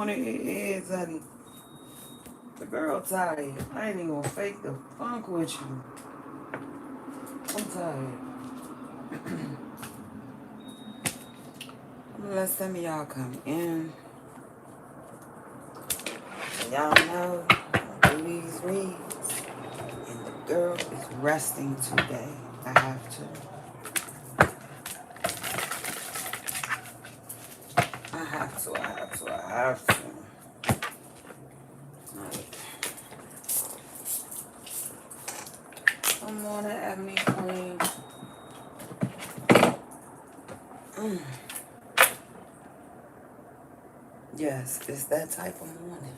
morning it is, honey. The girl tired. I ain't even gonna fake the funk with you. I'm tired. I'm gonna let some of y'all come in. So y'all know I do these reads. And the girl is resting today. I have to. I have to. Alright. Good morning, Ebony Queen. Yes, it's that type of morning.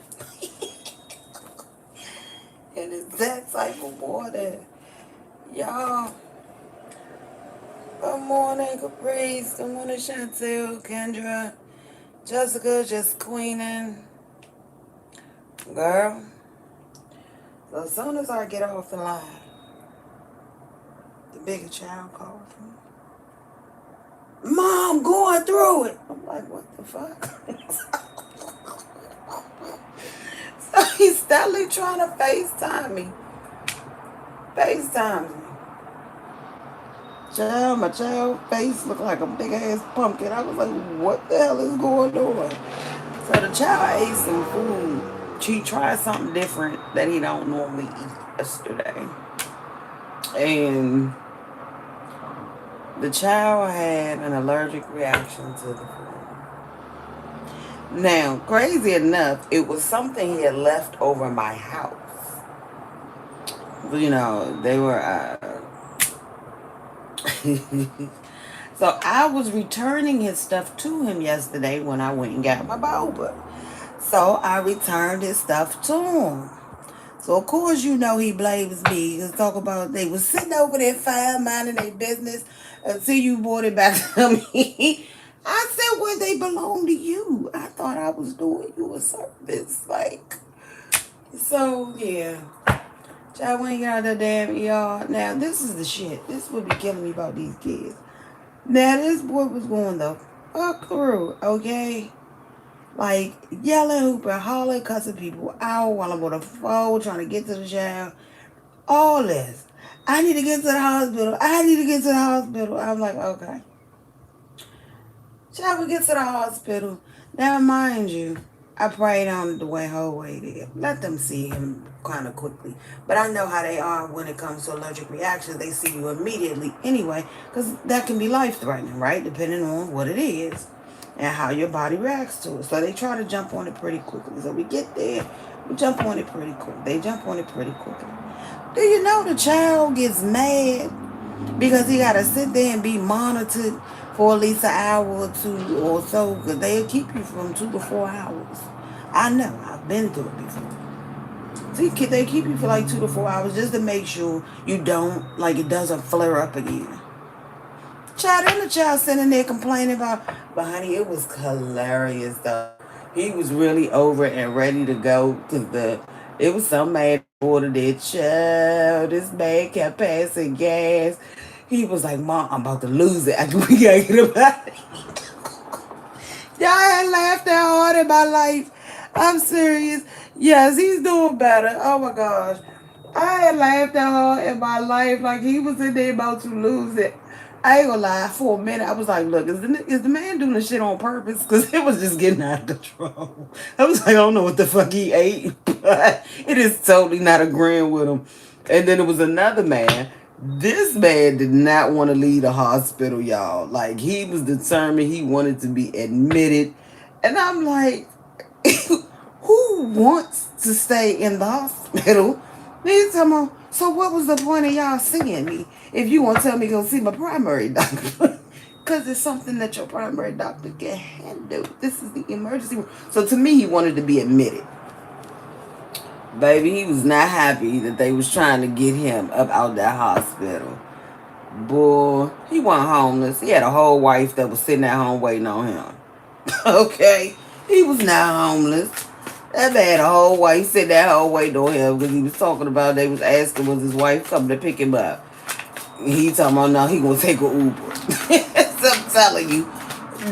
It is that type of morning. Y'all. Good morning, Caprice. Good morning, Chantel, Kendra, Jessica, just queening. Girl. So as soon as I get off the line, the bigger child calls me. Mom, going through it. I'm like, what the fuck? So he's steadily trying to FaceTime me. FaceTime me. Child, my child face looked like a big ass pumpkin. I was like, what the hell is going on? So the child ate some food. She tried something different that he don't normally eat yesterday. And the child had an allergic reaction to the food. Now, crazy enough, it was something he had left over my house. You know, they were... So I was returning his stuff to him yesterday when I went and got my boba. So I returned his stuff to him. So of course you know he blames me. Let's talk about they was sitting over there fine minding their business until you brought it back to me. I said, well, they belong to you. I thought I was doing you a service. Like, so yeah. Child, we ain't got that damn ER. Now this is the shit. This would be killing me about these kids. Now this boy was going the fuck through, okay? Like, yelling, hooping, hollering, cussing people out while I'm on the phone trying to get to the child. All this. I need to get to the hospital. I need to get to the hospital. I'm like, okay. Child, we get to the hospital. Now, mind you, I prayed on the whole way there. Let them see him kind of quickly. But I know how they are when it comes to allergic reactions. They see you immediately anyway, because that can be life-threatening, right? Depending on what it is and how your body reacts to it. So they try to jump on it pretty quickly. So we get there, we jump on it pretty quick. They jump on it pretty quickly. Do you know the child gets mad because he got to sit there and be monitored for at least an hour or two or so, because they'll keep you from 2 to 4 hours. I know. I've been through it before. See, they keep you for like 2 to 4 hours just to make sure you don't, like, it doesn't flare up again. Child, and the child sitting there complaining about, but honey, it was hilarious though. He was really over and ready to go because it was some man ordered that child. This man kept passing gas. He was like, Mom, I'm about to lose it. We gotta get him out of here. Y'all had laughed that hard in my life. I'm serious. Yes, he's doing better. Oh my gosh. I had laughed that hard in my life. Like he was in there about to lose it. I ain't gonna lie, for a minute, I was like, look, is the man doing this shit on purpose? Because it was just getting out of control. I was like, I don't know what the fuck he ate, but it is totally not agreeing with him. And then there was another man. This man did not want to leave the hospital, y'all. Like, he was determined he wanted to be admitted. And I'm like, who wants to stay in the hospital? He's talking about, so what was the point of y'all seeing me if you want to tell me go see my primary doctor? Because it's something that your primary doctor can handle. This is the emergency room. So to me, he wanted to be admitted. Baby, he was not happy that they was trying to get him up out that hospital. Boy, he wasn't homeless. He had a whole wife that was sitting at home waiting on him. Okay? He was not homeless. That man had a whole wife sitting at home waiting on him because he was talking about, they was asking was his wife coming to pick him up. He talking about, no, he gonna take an Uber. So I'm telling you,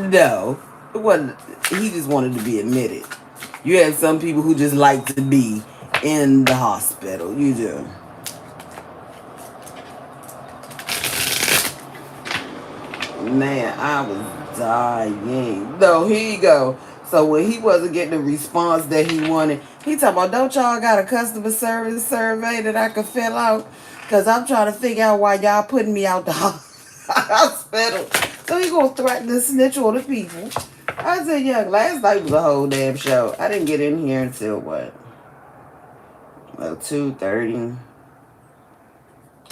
no. It wasn't. He just wanted to be admitted. You have some people who just like to be in the hospital. You do. Man, I was dying. No, here you go. So when he wasn't getting the response that he wanted, he talking about, don't y'all got a customer service survey that I could fill out? Because I'm trying to figure out why y'all putting me out the hospital. So he gonna threaten to snitch on the people. I said, yeah, last night was a whole damn show. I didn't get in here until what? Well, 2:30.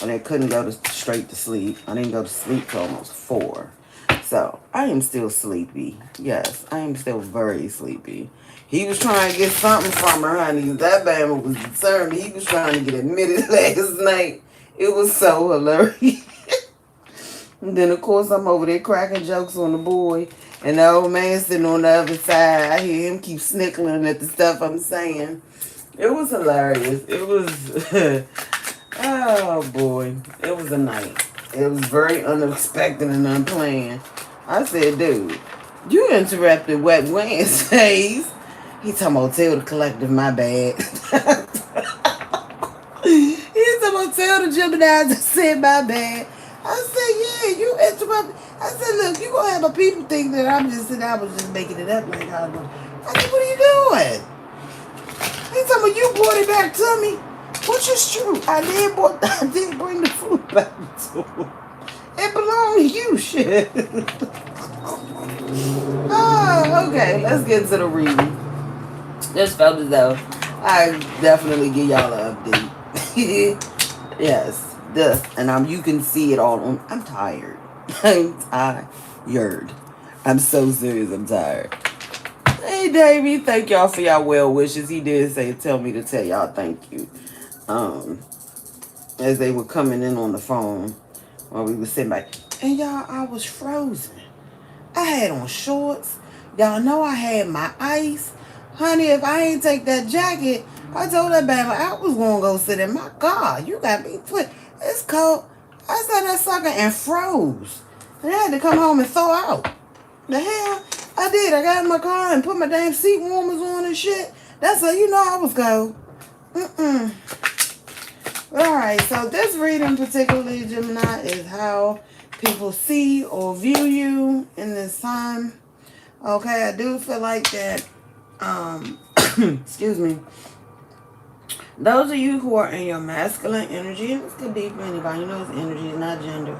And I couldn't go straight to sleep. I didn't go to sleep till almost 4. So I am still sleepy. Yes, I am still very sleepy. He was trying to get something from her, honey. That man was concerned. He was trying to get admitted last night. It was so hilarious. And then, of course, I'm over there cracking jokes on the boy. And the old man sitting on the other side. I hear him keep snickling at the stuff I'm saying. It was hilarious. It was... Oh boy, it was a night. It was very unexpected and unplanned. I said, dude, you interrupted Wet Wednesdays. He talking about tell the collective my bad. He talking about tell the Gemini to say my bad. I said, yeah, you interrupted. I said, look, you gonna have my people think that I was just making it up like I was. I said, what are you doing? He talking about you brought it back to me. Which is true. I did bring the food back to him. It belonged to you, shit. Oh, okay. Let's get to the reading. Just felt as though I definitely give y'all an update. Yes. This. And you can see it all on. I'm tired. I'm tired. I'm so serious. I'm tired. Hey, Davey. Thank y'all for y'all well wishes. He did say, tell me to tell y'all thank you. As they were coming in on the phone while we were sitting back. And y'all, I was frozen. I had on shorts. Y'all know I had my ice. Honey, if I ain't take that jacket, I told that baby I was going to go sit in my car. You got me put. It's cold. I said that sucker and froze. And I had to come home and thaw out. The hell? I did. I got in my car and put my damn seat warmers on and shit. That's how you know I was cold. Alright, so this reading particularly, Gemini, is how people see or view you in this time. Okay, I do feel like that, excuse me, those of you who are in your masculine energy, and this could be for anybody, you know it's energy, it's not gender.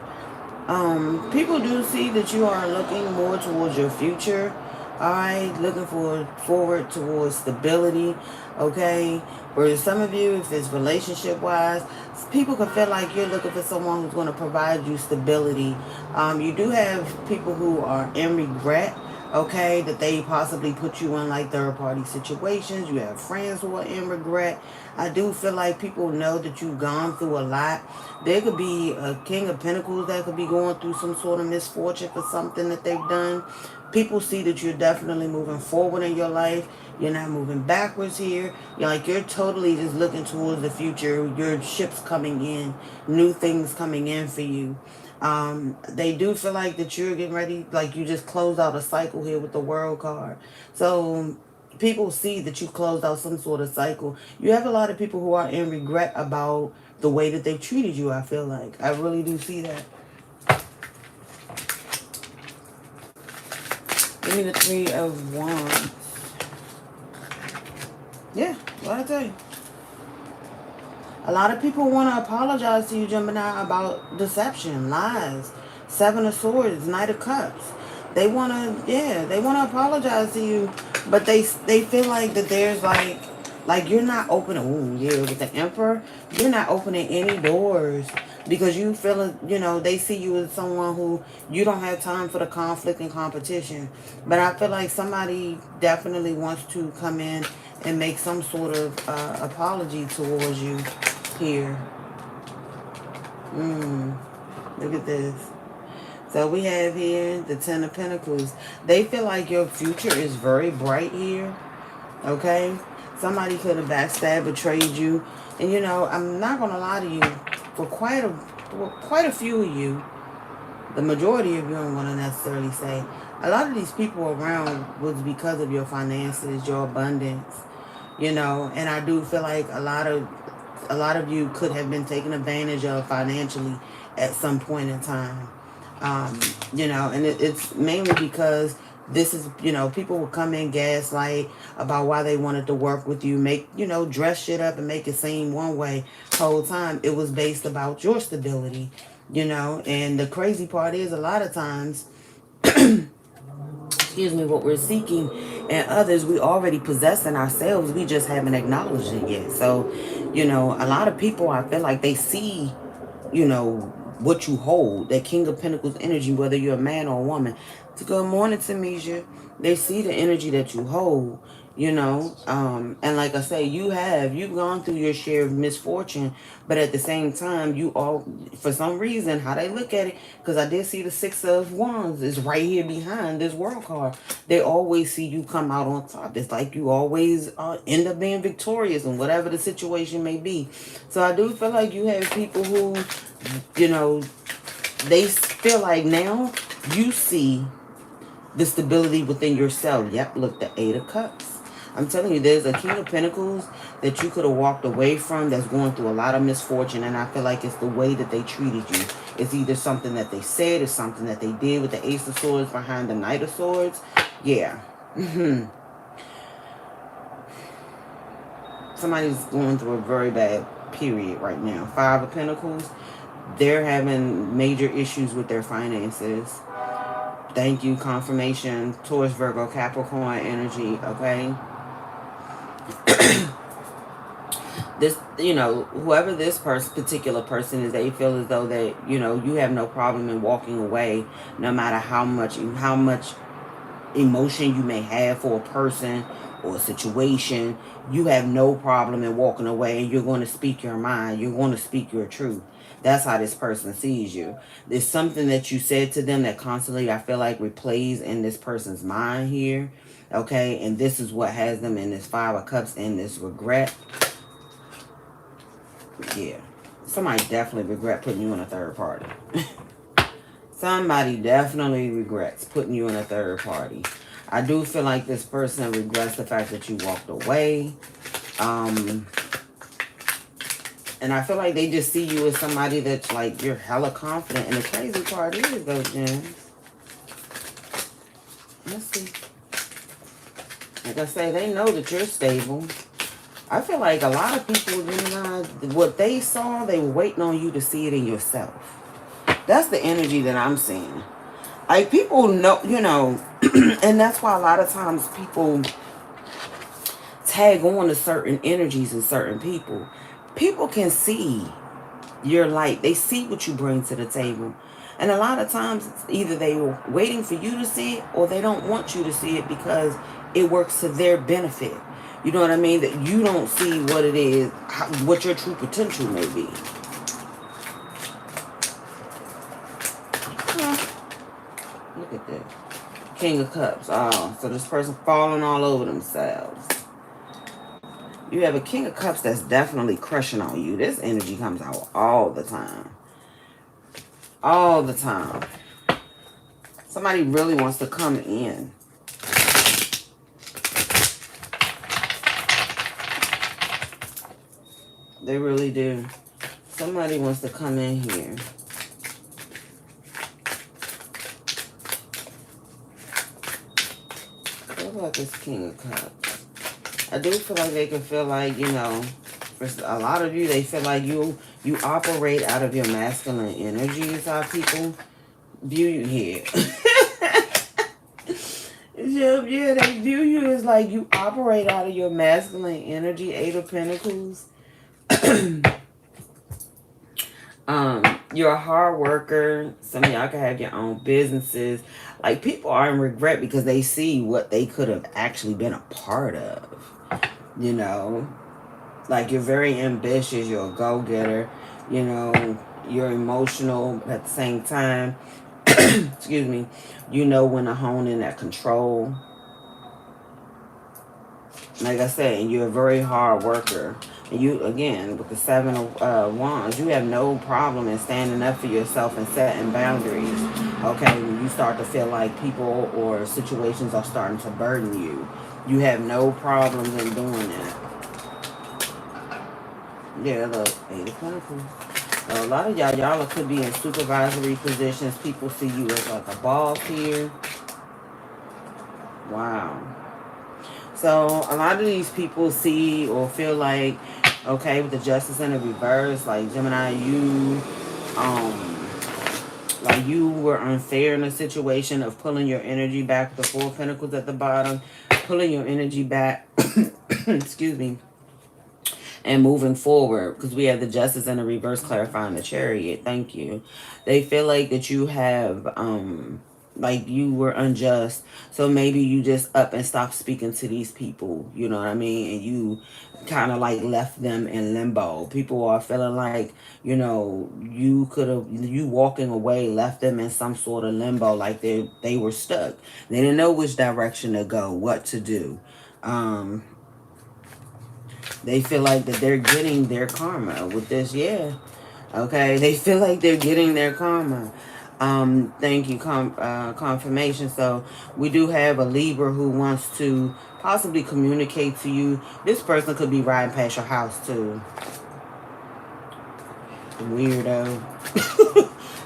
People do see that you are looking more towards your future. Alright, looking forward towards stability. Okay, for some of you, if it's relationship wise, people can feel like you're looking for someone who's going to provide you stability. You do have people who are in regret, okay, that they possibly put you in like third party situations. You have friends who are in regret. I do feel like people know that you've gone through a lot. There could be a King of Pentacles that could be going through some sort of misfortune for something that they've done. People see that you're definitely moving forward in your life. You're not moving backwards here. You're totally just looking towards the future. Your ship's coming in. New things coming in for you. They do feel like that you're getting ready, like you just closed out a cycle here with the World card. So people see that you closed out some sort of cycle. You have a lot of people who are in regret about the way that they've treated you, I feel like. I really do see that. Give me the 3 of Wands. Yeah, what I tell you. A lot of people want to apologize to you, Gemini, about deception, lies. 7 of Swords, Knight of Cups. They want to apologize to you, but they feel like that there's like you're not opening, with the Emperor, you're not opening any doors because you feel, they see you as someone who you don't have time for the conflict and competition. But I feel like somebody definitely wants to come in and make some sort of apology towards you here. Look at this. So we have here the 10 of Pentacles. They feel like your future is very bright here. Okay? Somebody could have backstabbed, betrayed you. And I'm not going to lie to you. For quite a few of you, the majority of you, I don't want to necessarily say, A lot of these people around was because of your finances, your abundance, you know, and I do feel like a lot of you could have been taken advantage of financially at some point in time. You know, and it's mainly because this is, you know, people will come in gaslight about why they wanted to work with you, make, you know, dress shit up and make it seem one way. Whole time it was based about your stability, you know. And the crazy part is, a lot of times, excuse me, what we're seeking and others we already possess in ourselves, we just haven't acknowledged it yet. So, you know, a lot of people, I feel like they see, you know, what you hold, that King of Pentacles energy, whether you're a man or a woman. It's good morning, Tamisha. They see the energy that you hold, you know. And like I say, you've gone through your share of misfortune, but at the same time, you all, for some reason, how they look at it, because I did see the Six of Wands is right here behind this World card. They always see you come out on top. It's like you always end up being victorious in whatever the situation may be. So I do feel like you have people who, you know, they feel like now you see the stability within yourself. Yep, look, the Eight of Cups. I'm telling you, there's a King of Pentacles that you could have walked away from that's going through a lot of misfortune, and I feel like it's the way that they treated you. It's either something that they said or something that they did, with the Ace of Swords behind the Knight of Swords. Yeah. Somebody's going through a very bad period right now. Five of Pentacles. They're having major issues with their finances. Thank you, confirmation. Taurus, Virgo, Capricorn energy, okay? This, you know, whoever this particular person is, they feel as though that, you know, you have no problem in walking away, no matter how much emotion you may have for a person or a situation. You have no problem in walking away, and you're going to speak your mind. You're going to speak your truth. That's how this person sees you. There's something that you said to them that constantly, I feel like, replays in this person's mind here. Okay, and this is what has them in this Five of Cups, in this regret. Yeah, somebody definitely regret putting you in a third party. Somebody definitely regrets putting you in a third party. I do feel like this person regrets the fact that you walked away. And I feel like they just see you as somebody that's like, you're hella confident. And the crazy part is, though, Jen, let's see. Like I say, they know that you're stable. I feel like a lot of people realize what they saw, they were waiting on you to see it in yourself. That's the energy that I'm seeing. Like, people know, you know, and that's why a lot of times people tag on to certain energies and certain people. People can see your light. They see what you bring to the table. And a lot of times, it's either they were waiting for you to see it, or they don't want you to see it because it works to their benefit. You know what I mean? That you don't see what it is, what your true potential may be. Look at that. King of Cups. Oh, so this person falling all over themselves. You have a King of Cups that's definitely crushing on you. This energy comes out all the time. All the time. Somebody really wants to come in. They really do. Somebody wants to come in here. What about this King of Cups? I do feel like they can feel like, you know, for a lot of you, they feel like you operate out of your masculine energy is how people view you here. Yeah, they view you as like you operate out of your masculine energy. Eight of Pentacles. You're a hard worker. Some of y'all can have your own businesses. Like, people are in regret because they see what they could have actually been a part of. You know, like, you're very ambitious. You're a go-getter. You know, you're emotional at the same time. Excuse me. You know when to hone in that control. Like I said, you're a very hard worker. And you, again, with the Seven of Wands, you have no problem in standing up for yourself and setting boundaries. Okay, when you start to feel like people or situations are starting to burden you, you have no problems in doing that. Yeah, look, 8 of Pentacles. A lot of y'all could be in supervisory positions. People see you as like a boss here. Wow. So a lot of these people see or feel like, okay, with the Justice in the reverse, like Gemini, um, you were unfair in a situation of pulling your energy back. The 4 of Pentacles at the bottom, pulling your energy back. Excuse me. And moving forward, because we have the Justice in the reverse clarifying the Chariot. Thank you. They feel like that you have like you were unjust, so maybe you just up and stopped speaking to these people, you know what I mean, and you kind of like left them in limbo. People are feeling like, you know, you walking away left them in some sort of limbo, like they were stuck. They didn't know which direction to go, what to do. They feel like that they're getting their karma with this, yeah. Okay, they feel like they're getting their karma. Thank you, confirmation. So we do have a Libra who wants to possibly communicate to you. This person could be riding past your house too. Weirdo.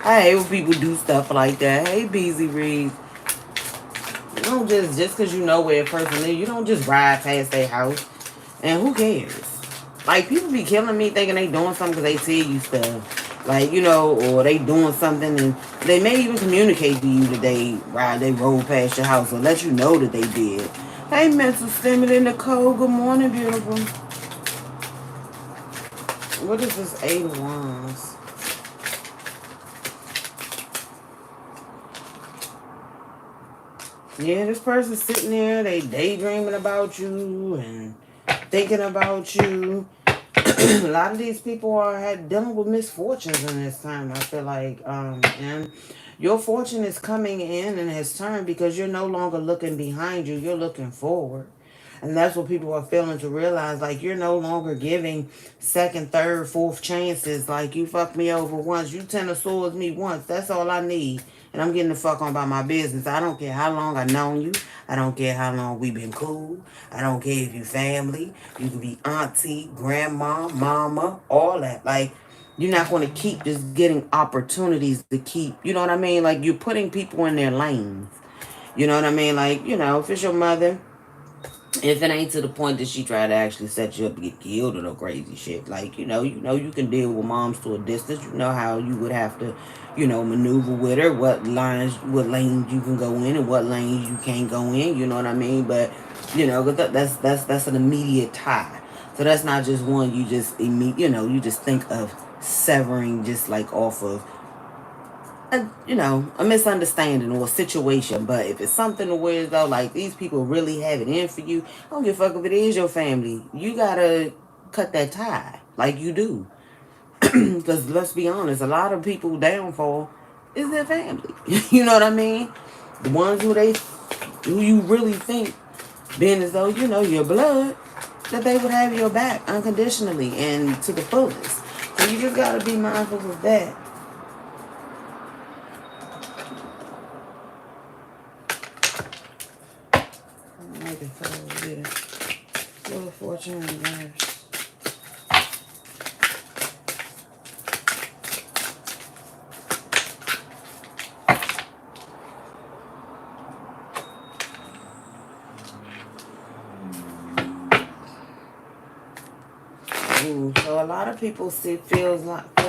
I hate when people do stuff like that. Hey, Beezy Reed. You don't just because you know where a person lives, you don't just ride past their house. And who cares? Like, people be killing me thinking they doing something because they tell you stuff. Like, you know, or they doing something and they may even communicate to you that they rolled past your house or let you know that they did. Hey, mental stimulant Nicole. Good morning, beautiful. What is this 8 of Wands? Yeah, this person's sitting there, they daydreaming about you and thinking about you. A lot of these people are dealing with misfortunes in this time. I feel like, and your fortune is coming in and has turned because you're no longer looking behind you. You're looking forward. And that's what people are failing to realize. Like, you're no longer giving second, third, fourth chances. Like, you fucked me over once. You 10 of swords me once. That's all I need. And I'm getting the fuck on about my business. I don't care how long I've known you. I don't care how long we've been cool. I don't care if you family. You can be auntie, grandma, mama, all that. Like, you're not going to keep just getting opportunities to keep, you know what I mean? Like, you're putting people in their lanes. You know what I mean? Like, you know, if it's your mother, if it ain't to the point that she tried to actually set you up to get killed or no crazy shit, like, you can deal with moms to a distance. You know how you would have to, maneuver with her, what lanes you can go in and what lanes you can't go in. You know what I mean? But that's an immediate tie. So that's not just one you just you just think of severing just like off of a misunderstanding or a situation. But if it's something where though, like, these people really have it in for you, I don't give a fuck if it is your family. You gotta cut that tie, like you do. Because let's be honest, a lot of people downfall is their family. You know what I mean? The ones who you really think, being as though your blood, that they would have your back unconditionally and to the fullest. So you just gotta be mindful of that. Wheel of Fortune reverse. So a lot of people feel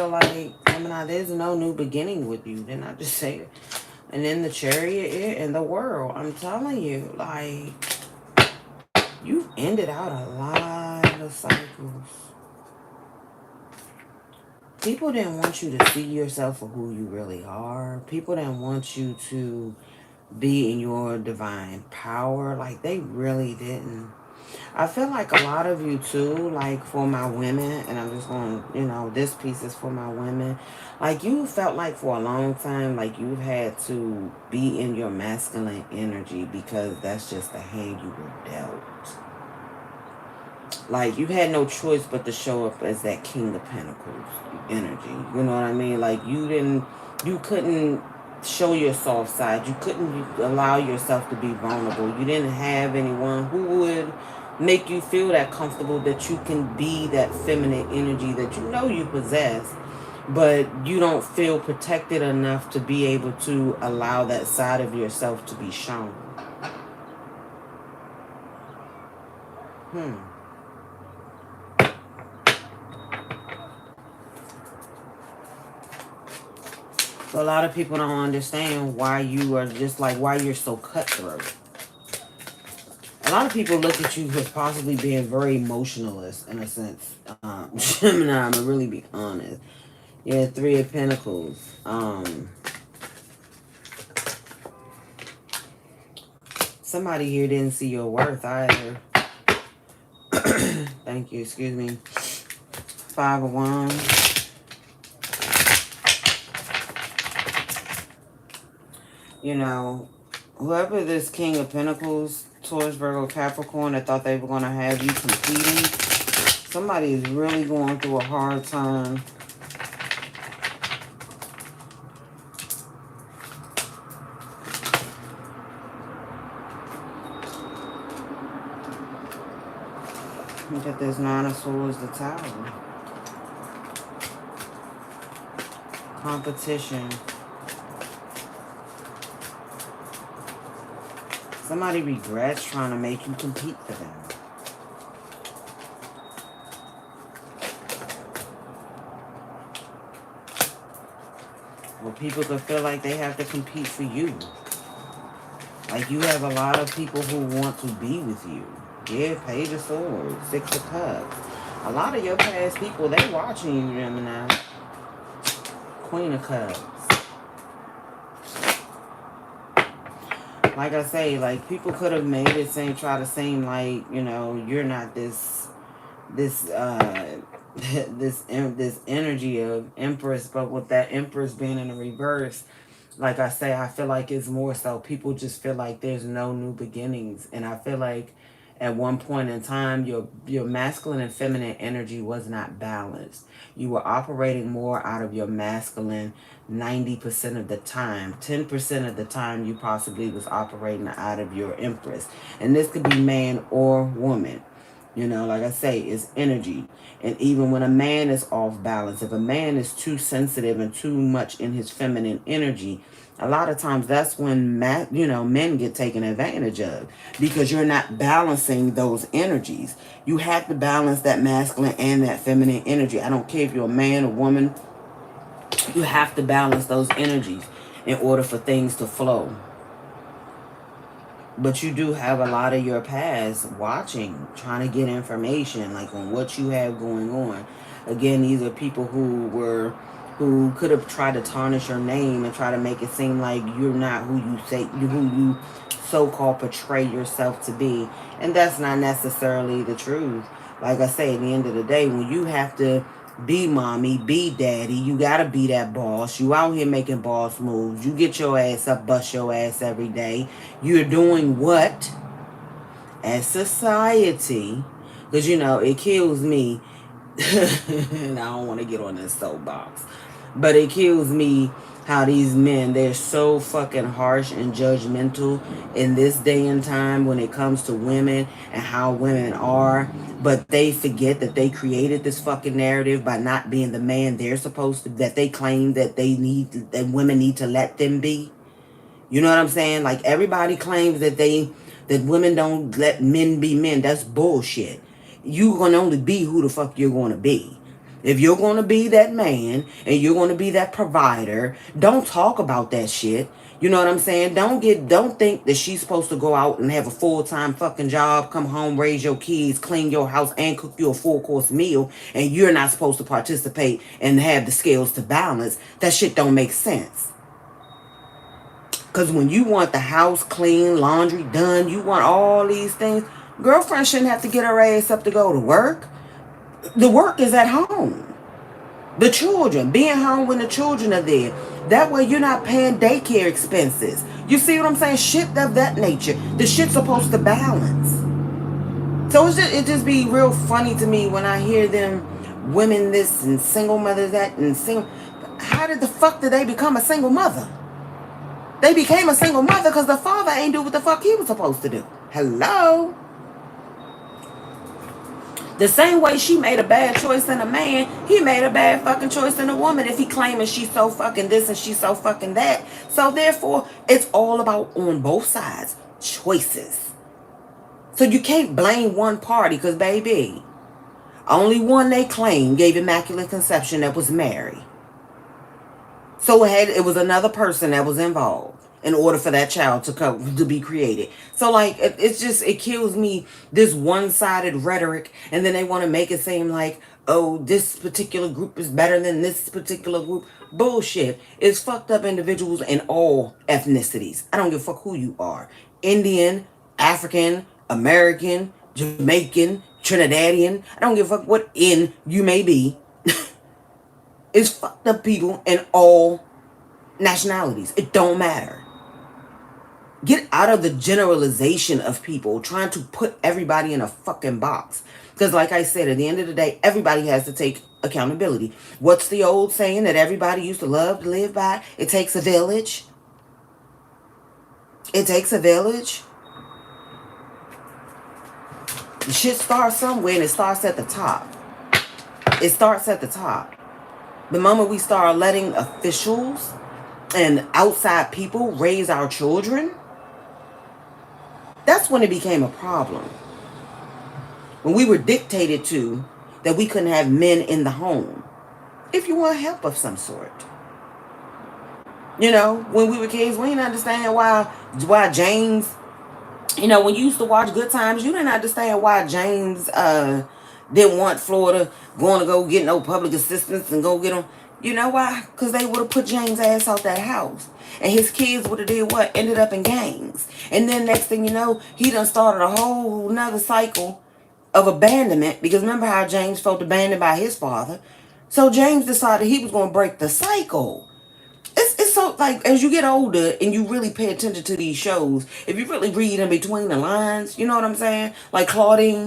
like Gemini, there's no new beginning with you. Then I just say it. And then the Chariot in the world, I'm telling you, like, you've ended out a lot of cycles. People didn't want you to see yourself for who you really are. People didn't want you to be in your divine power. Like, they really didn't. I feel like a lot of you too, like, for my women, and I'm just going to, this piece is for my women. Like, you felt like for a long time, like, you've had to be in your masculine energy because that's just the hand you were dealt. Like, you had no choice but to show up as that King of Pentacles energy. You know what I mean? Like, you couldn't show your soft side. You couldn't allow yourself to be vulnerable. You didn't have anyone who would make you feel that comfortable that you can be that feminine energy that you know you possess, but you don't feel protected enough to be able to allow that side of yourself to be shown. So a lot of people don't understand why you are just like, why you're so cutthroat. A lot of people look at you as possibly being very emotionalist in a sense. Gemini, I'm gonna really be honest. Yeah, Three of Pentacles. Somebody here didn't see your worth either. Thank you, excuse me. Five of Wands. You know, whoever this King of Pentacles, Taurus, Virgo, Capricorn, that thought they were going to have you competing, somebody is really going through a hard time. Look at this Nine of Swords, the Tower. Competition. Somebody regrets trying to make you compete for them. Well, people could feel like they have to compete for you. Like you have a lot of people who want to be with you. Yeah, Page of Swords, Six of Cups. A lot of your past people, they watching you, Gemini. Queen of Cups. Like I say, like people could have made it try to seem like, you know, you're not this this energy of Empress, but with that Empress being in the reverse, like I say, I feel like it's more so people just feel like there's no new beginnings. And I feel like at one point in time, your masculine and feminine energy was not balanced. You were operating more out of your masculine 90% of the time. 10% of the time, you possibly was operating out of your Empress. And this could be man or woman. You know, like I say, it's energy. And even when a man is off balance, if a man is too sensitive and too much in his feminine energy, a lot of times that's when, men get taken advantage of, because you're not balancing those energies. You have to balance that masculine and that feminine energy. I don't care if you're a man or woman. You have to balance those energies in order for things to flow. But you do have a lot of your past watching, trying to get information like on what you have going on. Again, these are people who could have tried to tarnish your name and try to make it seem like you're not who you so-called portray yourself to be. And that's not necessarily the truth. Like I say, at the end of the day, when you have to be mommy, be daddy, you gotta be that boss. You out here making boss moves. You get your ass up, bust your ass every day. You're doing what? As society, because it kills me. And I don't want to get on this soapbox, but it kills me how these men, they're so fucking harsh and judgmental in this day and time when it comes to women and how women are. But they forget that they created this fucking narrative by not being the man they're supposed to, that they claim that that women need to let them be. You know what I'm saying? Like everybody claims that women don't let men be men. That's bullshit. You're going to only be who the fuck you're going to be. If you're going to be that man and you're going to be that provider, don't talk about that shit. You know what I'm saying? Don't think that she's supposed to go out and have a full-time fucking job, come home, raise your kids, clean your house, and cook you a full-course meal, and you're not supposed to participate and have the skills to balance. That shit don't make sense. Because when you want the house clean, laundry done, you want all these things, girlfriend shouldn't have to get her ass up to go to work. The work is at home. The children, being home when the children are there. That way you're not paying daycare expenses. You see what I'm saying? Shit of that nature. The shit's supposed to balance. So it just be real funny to me when I hear them, women this and single mothers that and single. How did the fuck did they become a single mother? They became a single mother because the father ain't do what the fuck he was supposed to do. Hello? The same way she made a bad choice in a man, he made a bad fucking choice in a woman if he claiming she's so fucking this and she's so fucking that. So therefore, it's all about, on both sides, choices. So you can't blame one party because, baby, only one they claim gave immaculate conception that was Mary. So it was another person that was involved in order for that child to be created. So like it kills me, this one-sided rhetoric, and then they want to make it seem like, oh, this particular group is better than this particular group. Bullshit. It's fucked up individuals in all ethnicities. I don't give a fuck who you are. Indian, African, American, Jamaican, Trinidadian. I don't give a fuck what in you may be. It's fucked up people in all nationalities. It don't matter. Get out of the generalization of people trying to put everybody in a fucking box. Because like I said, at the end of the day, everybody has to take accountability. What's the old saying that everybody used to love to live by? It takes a village. It takes a village. The shit starts somewhere, and it starts at the top. It starts at the top. The moment we start letting officials and outside people raise our children, that's when it became a problem. When we were dictated to that we couldn't have men in the home if you want help of some sort. You know, when we were kids, we didn't understand why James, you know, when you used to watch Good Times, you didn't understand why James didn't want Florida going to go get no public assistance and go get him. You know why? Because they would have put James' ass out that house. And his kids would have did what? Ended up in gangs. And then next thing you know, he done started a whole nother cycle of abandonment. Because remember how James felt abandoned by his father. So James decided he was going to break the cycle. It's so, like, as you get older and you really pay attention to these shows, if you really read in between the lines, you know what I'm saying? Like Claudine.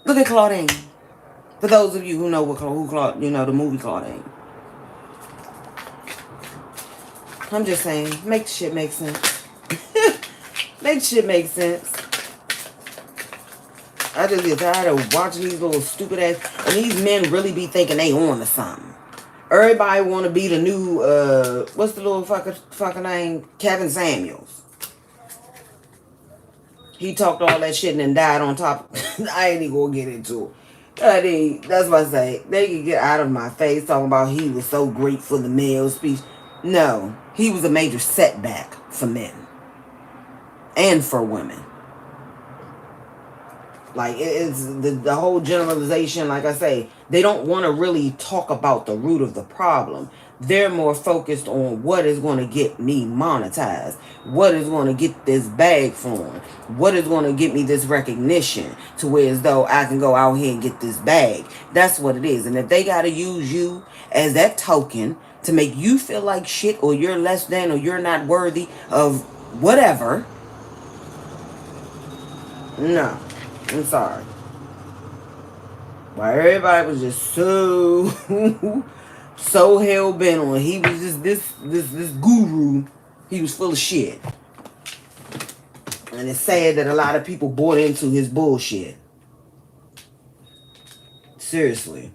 Look at Claudine. For those of you who know the movie Claudine. I'm just saying, make shit make sense. Make shit make sense. I just get tired of watching these little stupid ass, and these men really be thinking they on to something. Everybody want to be the new, what's the little fucking name? Kevin Samuels. He talked all that shit and then died on top. I ain't even gonna get into it. That's what I say. They can get out of my face talking about he was so great for the male speech. No, he was a major setback for men and for women. Like, it's the whole generalization. Like I say, they don't want to really talk about the root of the problem. They're more focused on what is going to get me monetized, what is going to get this bag formed, what is going to get me this recognition, to where as though I can go out here and get this bag. That's what it is. And if they got to use you as that token to make you feel like shit, or you're less than, or you're not worthy of whatever, no, I'm sorry. Why everybody was just so so hell bent on, he was just this guru. He was full of shit. And it's sad that a lot of people bought into his bullshit. Seriously.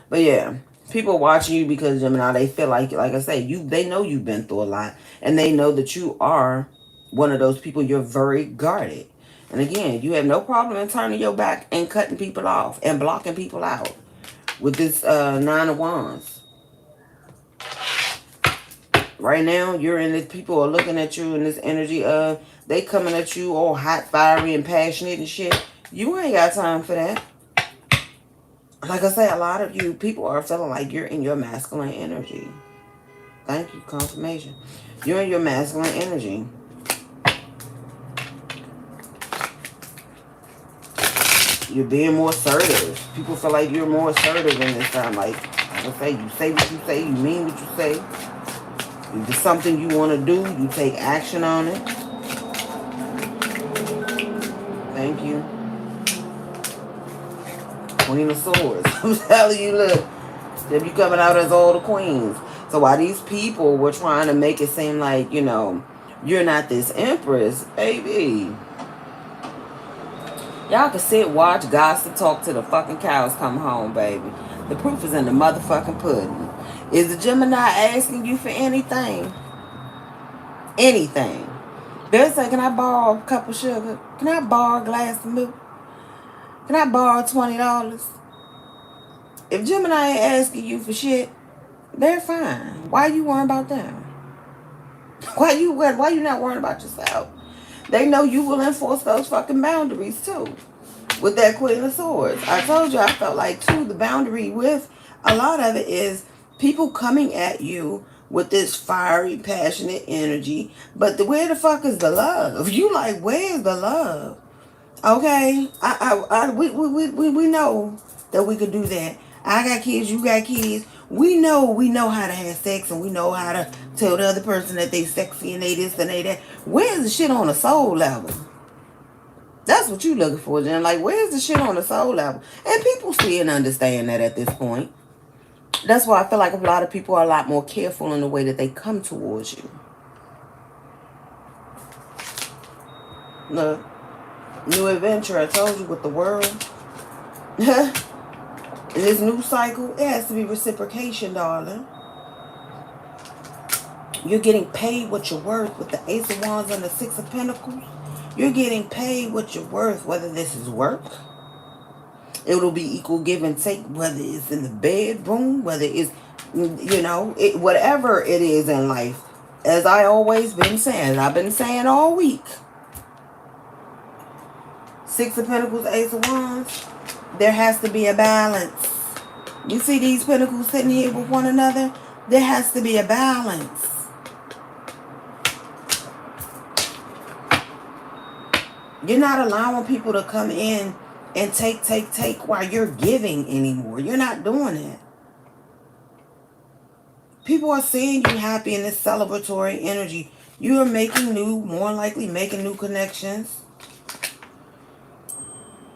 But yeah, people watching you because, Gemini, they feel like I say, they know you've been through a lot, and they know that you are one of those people. You're very guarded. And again, you have no problem in turning your back and cutting people off and blocking people out with this Nine of Wands. Right now, you're in this, people are looking at you in this energy of, they coming at you all hot, fiery, and passionate and shit. You ain't got time for that. Like I say, a lot of you people are feeling like you're in your masculine energy. Thank you, confirmation. You're in your masculine energy. You're being more assertive. People feel like you're more assertive in this time. Like I say, you say what you say, you mean what you say. If it's something you want to do, you take action on it. Thank you. Queen of Swords. I'm telling you, look. They be coming out as all the queens. So while these people were trying to make it seem like, you're not this empress, baby. Y'all can sit, watch, gossip, talk till the fucking cows come home, baby. The proof is in the motherfucking pudding. Is the Gemini asking you for anything? Anything. They'll say, can I borrow a cup of sugar? Can I borrow a glass of milk? Can I borrow $20? If Gemini ain't asking you for shit, they're fine. Why you worrying about them? Why you not worrying about yourself? They know you will enforce those fucking boundaries too. With that Queen of Swords. I told you I felt like too the boundary with a lot of it is people coming at you with this fiery, passionate energy. But where the fuck is the love? You like, where's the love? Okay, we know that we could do that. I got kids, you got kids. We know how to have sex, and we know how to tell the other person that they sexy and they this and they that. Where's the shit on the soul level? That's what you looking for, Jen. Like, where's the shit on the soul level? And people see and understand that at this point. That's why I feel like a lot of people are a lot more careful in the way that they come towards you. Look. New adventure, I told you, with the world. In this new cycle, it has to be reciprocation, darling. You're getting paid what you're worth with the Ace of Wands and the Six of Pentacles. You're getting paid what you're worth, whether this is work. It'll be equal give and take, whether it's in the bedroom, whether it's, whatever it is in life. As I always been saying, I've been saying all week. Six of Pentacles, Ace of Wands. There has to be a balance. You see these pentacles sitting here with one another? There has to be a balance. You're not allowing people to come in and take while you're giving anymore. You're not doing it. People are seeing you happy in this celebratory energy. You are more likely making new connections.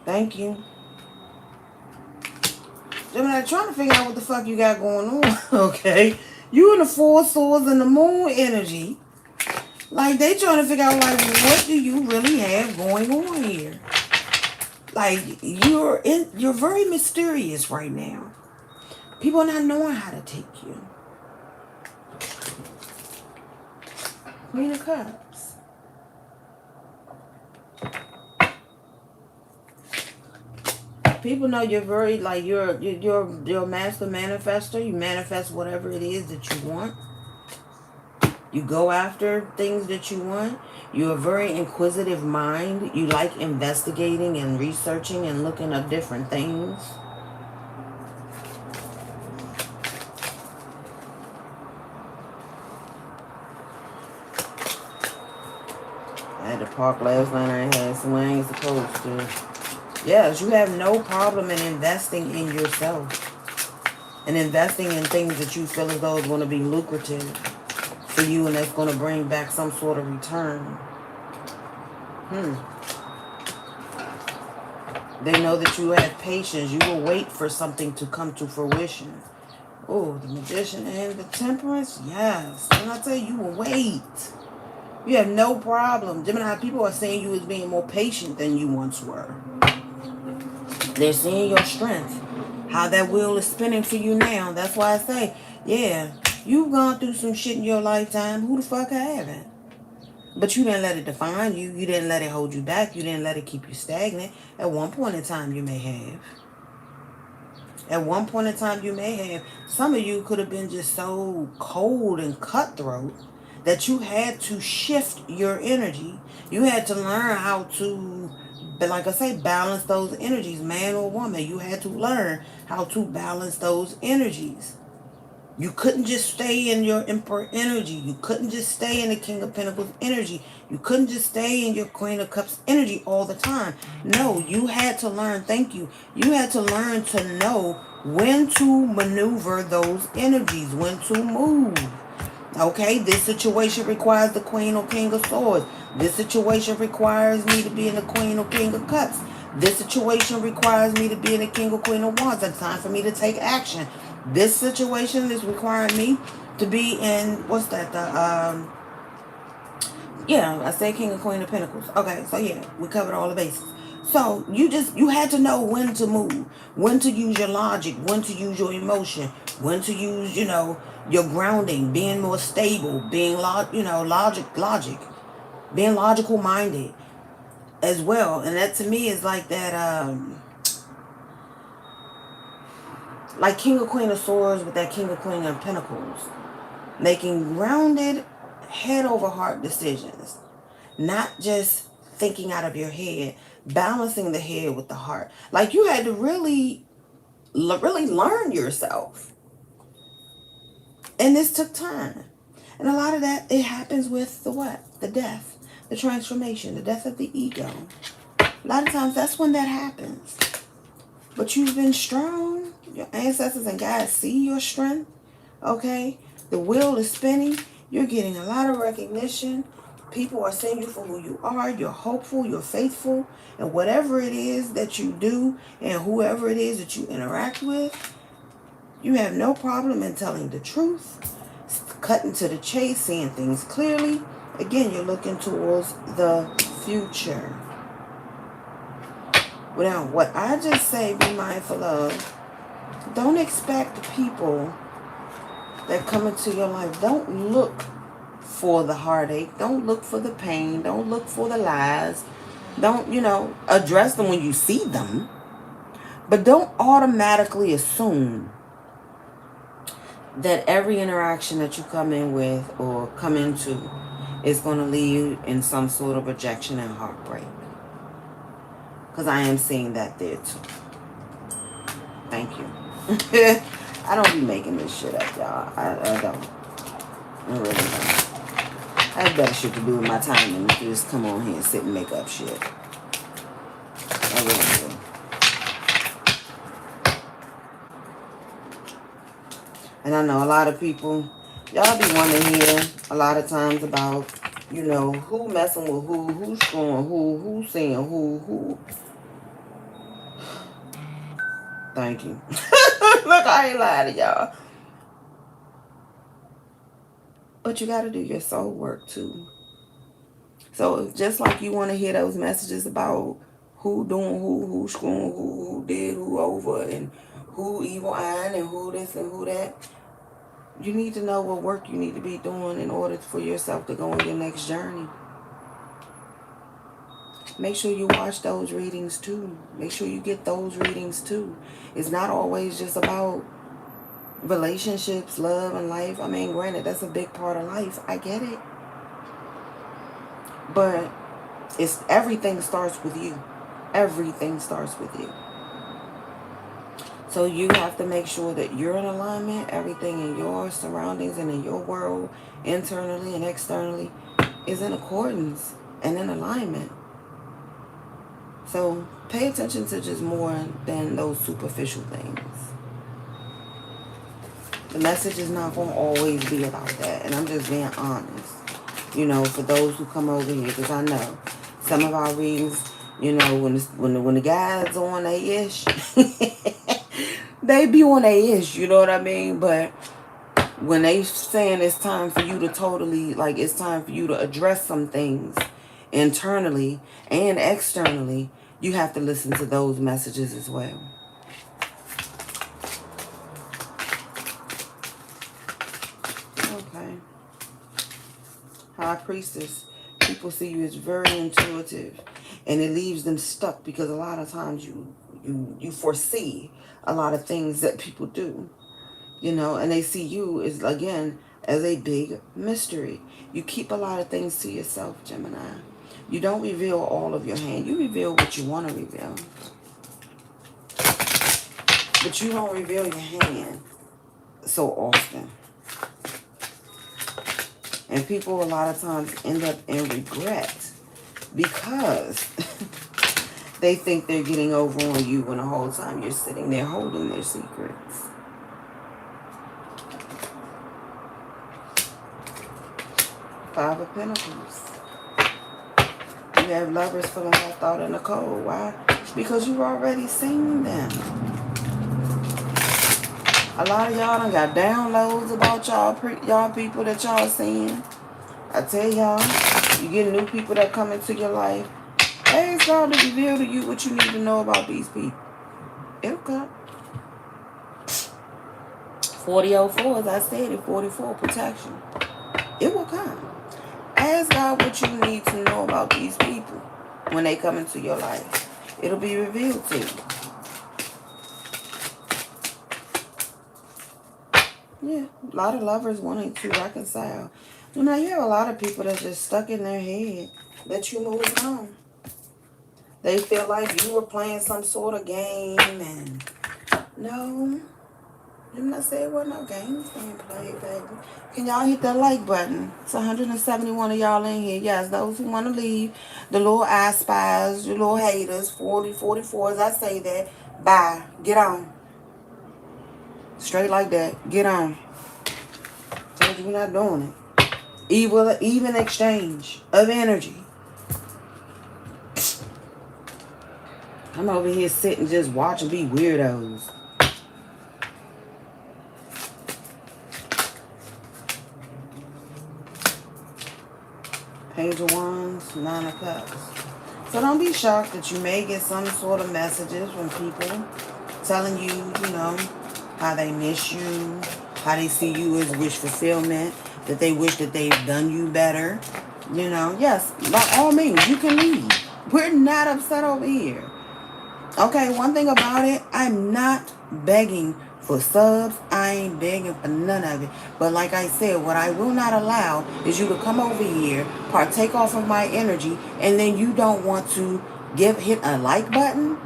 Thank you. Gemini, trying to figure out what the fuck you got going on, okay? You in the Four Swords and the Moon energy. Like, they trying to figure out, like, what do you really have going on here? Like, you're very mysterious right now. People are not knowing how to take you. Queen of Cups. People know you're very, like, you're a master manifester. You manifest whatever it is that you want. You go after things that you want. You're a very inquisitive mind. You like investigating and researching and looking up different things. I had to park last night. I had some I ain't supposed to. Yes, you have no problem in investing in yourself. And investing in things that you feel as though is going to be lucrative for you and that's going to bring back some sort of return. They know that you have patience. You will wait for something to come to fruition. Oh, the Magician and the Temperance. Yes. And I tell you, you will wait. You have no problem. Gemini, people are seeing you as being more patient than you once were. They're seeing your strength. How that wheel is spinning for you now. That's why I say, yeah, you've gone through some shit in your lifetime. Who the fuck haven't? But you didn't let it define you. You didn't let it hold you back. You didn't let it keep you stagnant. At one point in time, you may have. At one point in time, you may have. Some of you could have been just so cold and cutthroat that you had to shift your energy. You had to learn how to, like I say, balance those energies, man or woman. You had to learn how to balance those energies. You couldn't just stay in your Emperor energy. You couldn't just stay in the King of Pentacles energy. You couldn't just stay in your Queen of Cups energy all the time. No, you had to learn, thank you. You had to learn to know when to maneuver those energies, when to move. Okay, this situation requires the Queen or King of Swords. This situation requires me to be in the Queen or King of Cups. This situation requires me to be in the King or Queen of Wands. It's time for me to take action. This situation is requiring me to be in, what's that, yeah, I said King and Queen of Pentacles. Okay, so yeah, we covered all the bases. So you had to know when to move, when to use your logic, when to use your emotion, when to use, your grounding, being more stable, being logic, being logical minded as well. And that to me is like that, like King or Queen of Swords with that King or Queen of Pentacles, making grounded, head over heart decisions. Not just thinking out of your head, balancing the head with the heart. Like you had to really learn yourself. And this took time. And a lot of that, it happens with the what? The death, the transformation, the death of the ego. A lot of times that's when that happens. But you've been strong. Your ancestors and guides see your strength. Okay? The wheel is spinning. You're getting a lot of recognition. People are seeing you for who you are. You're hopeful. You're faithful. And whatever it is that you do and whoever it is that you interact with, you have no problem in telling the truth, cutting to the chase, seeing things clearly. Again, you're looking towards the future. Now, what I just say, be mindful of, don't expect people that come into your life. Don't look for the heartache. Don't look for the pain. Don't look for the lies. Don't, address them when you see them. But don't automatically assume that every interaction that you come in with or come into is going to leave you in some sort of rejection and heartbreak. Because I am seeing that there too. Thank you. I don't be making this shit up, y'all. I don't. I really don't. I have better shit to do with my time than to just come on here and sit and make up shit. I really do. And I know a lot of people, y'all be wanting to hear a lot of times about, who messing with who's screwing who's saying who. Thank you. Look, I ain't lying to y'all. But you got to do your soul work too. So just like you want to hear those messages about who doing who screwing who did who over, and who evil eyeing, and who this and who that, you need to know what work you need to be doing in order for yourself to go on your next journey. Make sure you watch those readings too. Make sure you get those readings too. It's not always just about relationships, love, and life. I mean, granted, that's a big part of life. I get it. But everything starts with you. Everything starts with you. So you have to make sure that you're in alignment. Everything in your surroundings and in your world, internally and externally, is in accordance and in alignment. So pay attention to just more than those superficial things. The message is not going to always be about that. And I'm just being honest. For those who come over here. Because I know some of our readings, when the guys on their ish, they be on their ish, you know what I mean? But when they saying it's time for you to totally, like it's time for you to address some things internally and externally, you have to listen to those messages as well. Okay. High Priestess. People see you as very intuitive, and it leaves them stuck because a lot of times you foresee a lot of things that people do, and they see you as, again, as a big mystery. You keep a lot of things to yourself, Gemini. You don't reveal all of your hand. You reveal what you want to reveal. But you don't reveal your hand so often. And people a lot of times end up in regret because they think they're getting over on you when the whole time you're sitting there holding their secrets. Five of Pentacles. You have lovers feeling left out in the cold. Why? Because you've already seen them. A lot of y'all done got downloads about y'all people that y'all seeing. I tell y'all, you get new people that come into your life. Ask God to reveal to you what you need to know about these people. It'll come. 4004, as I said it, 44, protection. It will come. Ask God what you need to know about these people when they come into your life. It'll be revealed to you. Yeah, a lot of lovers wanting to reconcile. You know, you have a lot of people that's just stuck in their head that you moved on. They feel like you were playing some sort of game, and no, I'm not saying what no games being played, baby. Can y'all hit that like button? It's 171 of y'all in here. Yes, those who want to leave, the little eye spies, the little haters, 40, 44s, I say that. Bye. Get on. Straight like that. Get on. Told you we're not doing it. Even exchange of energy. I'm over here sitting just watching be weirdos. Page of Wands, 9 of Cups. So don't be shocked that you may get some sort of messages from people telling you, you know, how they miss you, how they see you as wish fulfillment, that they wish that they've done you better. You know, yes, by all means, you can leave. We're not upset over here. Okay, one thing about it, I'm not begging for subs. I ain't begging for none of it. But like I said, what I will not allow is you to come over here, partake off of my energy, and then you don't want to hit a like button.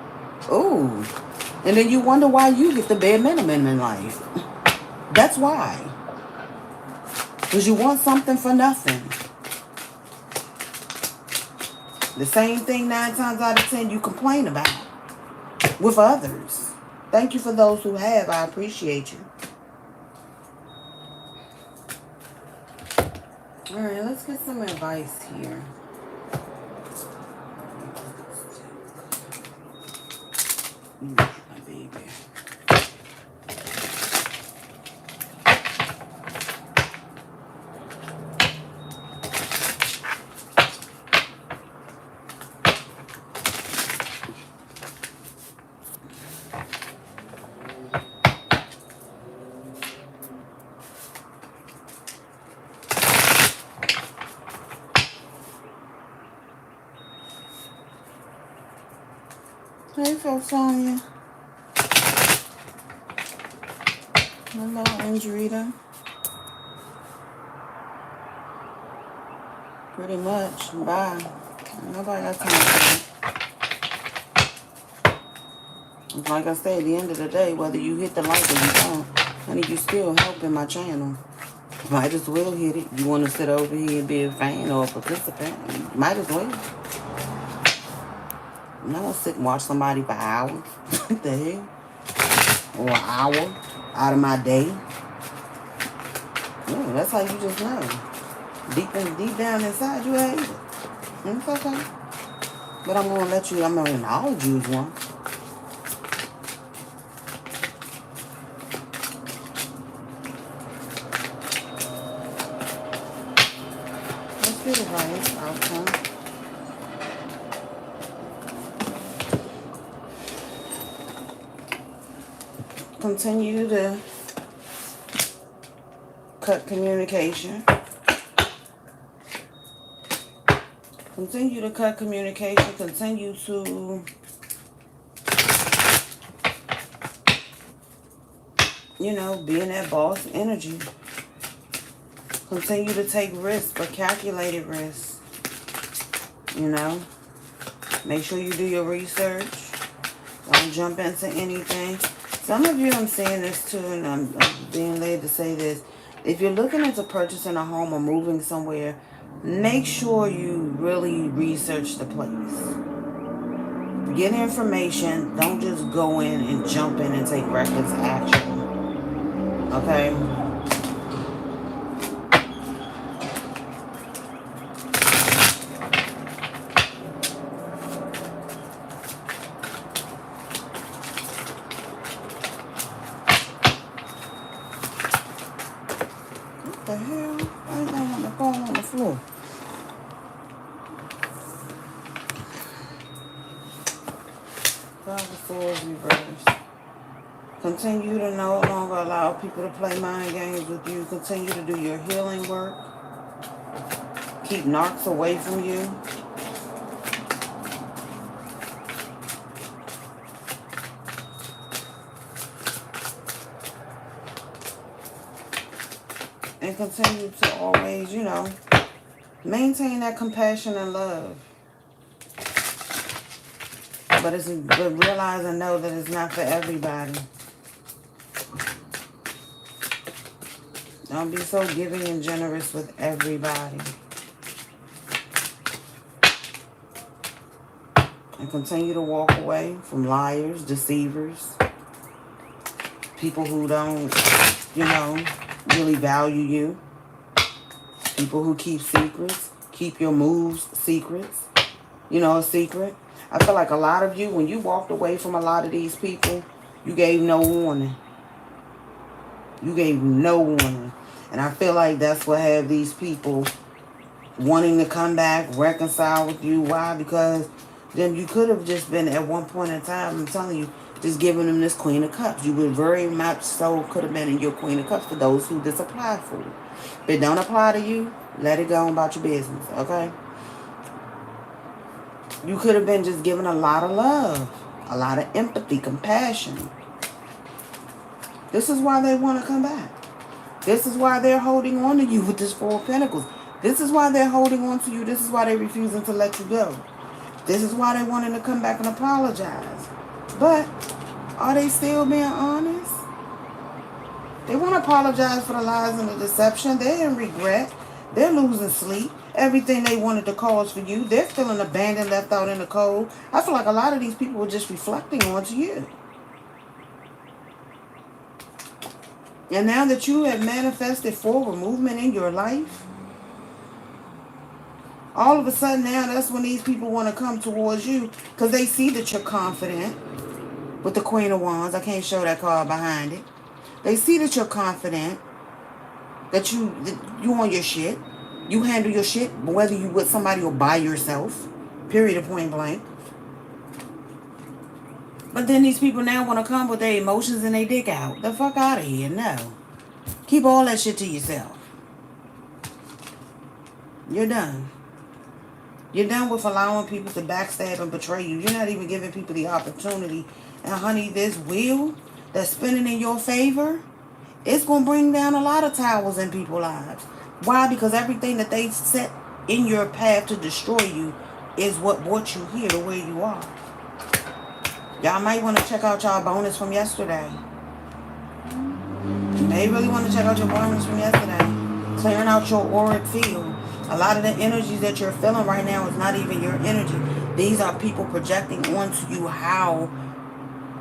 Ooh. And then you wonder why you get the bare minimum in life. That's why. Because you want something for nothing. The same thing 9 times out of 10 you complain about with others. Thank you for those who have. I appreciate you. All right, let's get some advice here. My baby. Hey, folks, Sonya. Hello, Andrita. Pretty much. Bye. Nobody got time for it. Like I said, at the end of the day, whether you hit the like or you don't, honey, you still helping my channel. Might as well hit it. You want to sit over here and be a fan or a participant? Might as well. I'm not going to sit and watch somebody for hours. What the hell? Or an hour out of my day. Yeah, that's how you just know. Deep down inside, you hate it. It's okay. But I'm going to let you, I'm going to acknowledge you as one. Let's get it right. Outcome. Continue to cut communication. Continue to cut communication. Continue to, you know, be in that boss energy. Continue to take risks, but calculated risks. You know, make sure you do your research. Don't jump into anything. Some of you, I'm saying this too, and I'm being led to say this. If you're looking into purchasing a home or moving somewhere, make sure you really research the place. Get information. Don't just go in and jump in and take reckless action. Okay? The hell? I ain't gonna want to fall on the floor. Five of Swords reversed. Continue to no longer allow people to play mind games with you. Continue to do your healing work. Keep narcs away from you. And continue to always, you know, maintain that compassion and love. But realize and know that it's not for everybody. Don't be so giving and generous with everybody. And continue to walk away from liars, deceivers, people who don't, you know, really value you. People who keep secrets. Keep your moves secrets. You know, a secret. I feel like a lot of you, when you walked away from a lot of these people, you gave no warning. You gave no warning. And I feel like that's what have these people wanting to come back, reconcile with you. Why? Because then you could have just been at one point in time, I'm telling you, just giving them this Queen of Cups. You would very much so could have been in your Queen of Cups for those who this applied for. If it don't apply to you, let it go about your business, okay? You could have been just given a lot of love, a lot of empathy, compassion. This is why they want to come back. This is why they're holding on to you with this Four of Pentacles. This is why they're holding on to you. This is why they're refusing to let you go. This is why they wanted to come back and apologize. But are they still being honest? They want to apologize for the lies and the deception. They're in regret. They're losing sleep. Everything they wanted to cause for you. They're feeling abandoned, left out in the cold. I feel like a lot of these people are just reflecting onto you. And now that you have manifested forward movement in your life, all of a sudden now that's when these people want to come towards you because they see that you're confident with the Queen of Wands. I can't show that card behind it. They see that you're confident, that you on your shit. You handle your shit, whether you with somebody or by yourself. Period, point blank. But then these people now want to come with their emotions and their dick out. The fuck out of here. No. Keep all that shit to yourself. You're done. You're done with allowing people to backstab and betray you. You're not even giving people the opportunity. And honey, this wheel that's spinning in your favor, it's going to bring down a lot of towers in people's lives. Why? Because everything that they set in your path to destroy you is what brought you here to where you are. Y'all might want to check out y'all bonus from yesterday. You may really want to check out your bonus from yesterday. Clearing out your auric field. A lot of the energies that you're feeling right now is not even your energy. These are people projecting onto you how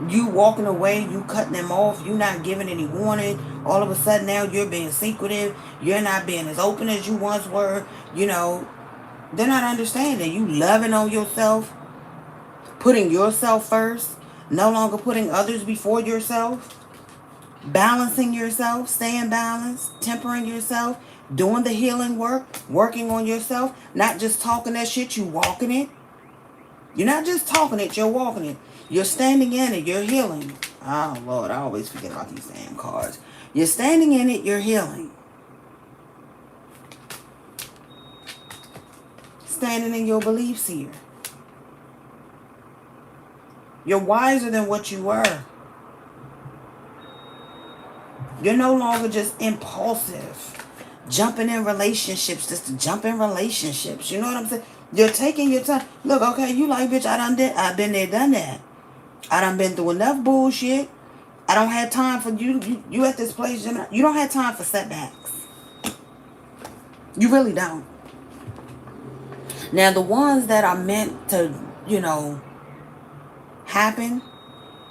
you walking away, you cutting them off, you not giving any warning. All of a sudden now you're being secretive. You're not being as open as you once were. You know, they're not understanding. You loving on yourself, putting yourself first, no longer putting others before yourself, balancing yourself, staying balanced, tempering yourself, doing the healing work, working on yourself, not just talking that shit, you walking it. You're not just talking it, you're walking it. You're standing in it, you're healing. Oh, Lord, I always forget about these damn cards. You're standing in it, you're healing. Standing in your beliefs here. You're wiser than what you were. You're no longer just impulsive. Jumping in relationships just to jump in relationships. You know what I'm saying? You're taking your time. Look, okay, you like, bitch, I've been there, done that. I done been through enough bullshit. I don't have time for you. You at this place, you don't have time for setbacks. You really don't. Now, the ones that are meant to, you know, happen,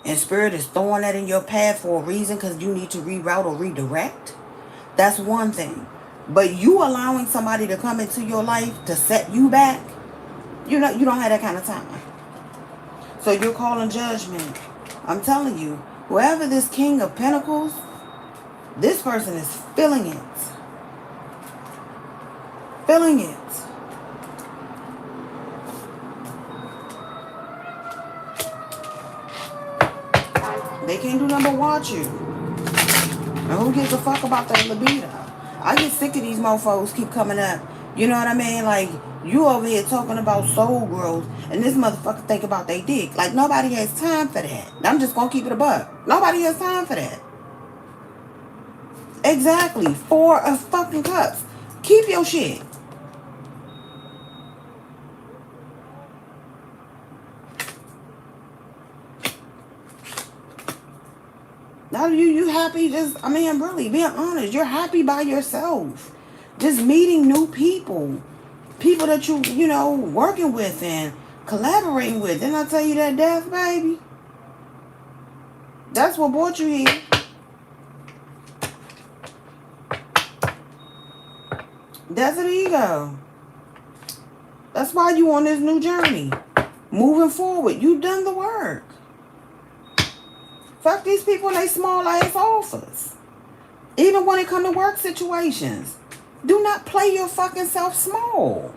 and Spirit is throwing that in your path for a reason because you need to reroute or redirect, that's one thing. But you allowing somebody to come into your life to set you back, you don't have that kind of time. So you're calling judgment. I'm telling you, whoever this King of Pentacles, this person is feeling it. Feeling it. They can't do nothing but watch you. And who gives a fuck about their libido? I get sick of these mofos keep coming up. You know what I mean? Like, you over here talking about soul growth, and this motherfucker think about they dick. Like, nobody has time for that. I'm just gonna keep it a buck. Nobody has time for that. Exactly. 4 of fucking cups. Keep your shit. Now you happy? Just, I mean, really, being honest, you're happy by yourself. Just meeting new people. People that you know, working with and collaborating with. Didn't I tell you that death, baby? That's what brought you here. Desert ego. That's why you on this new journey. Moving forward. You done the work. Fuck these people in they small ass offers. Even when it come to work situations. Do not play your fucking self small.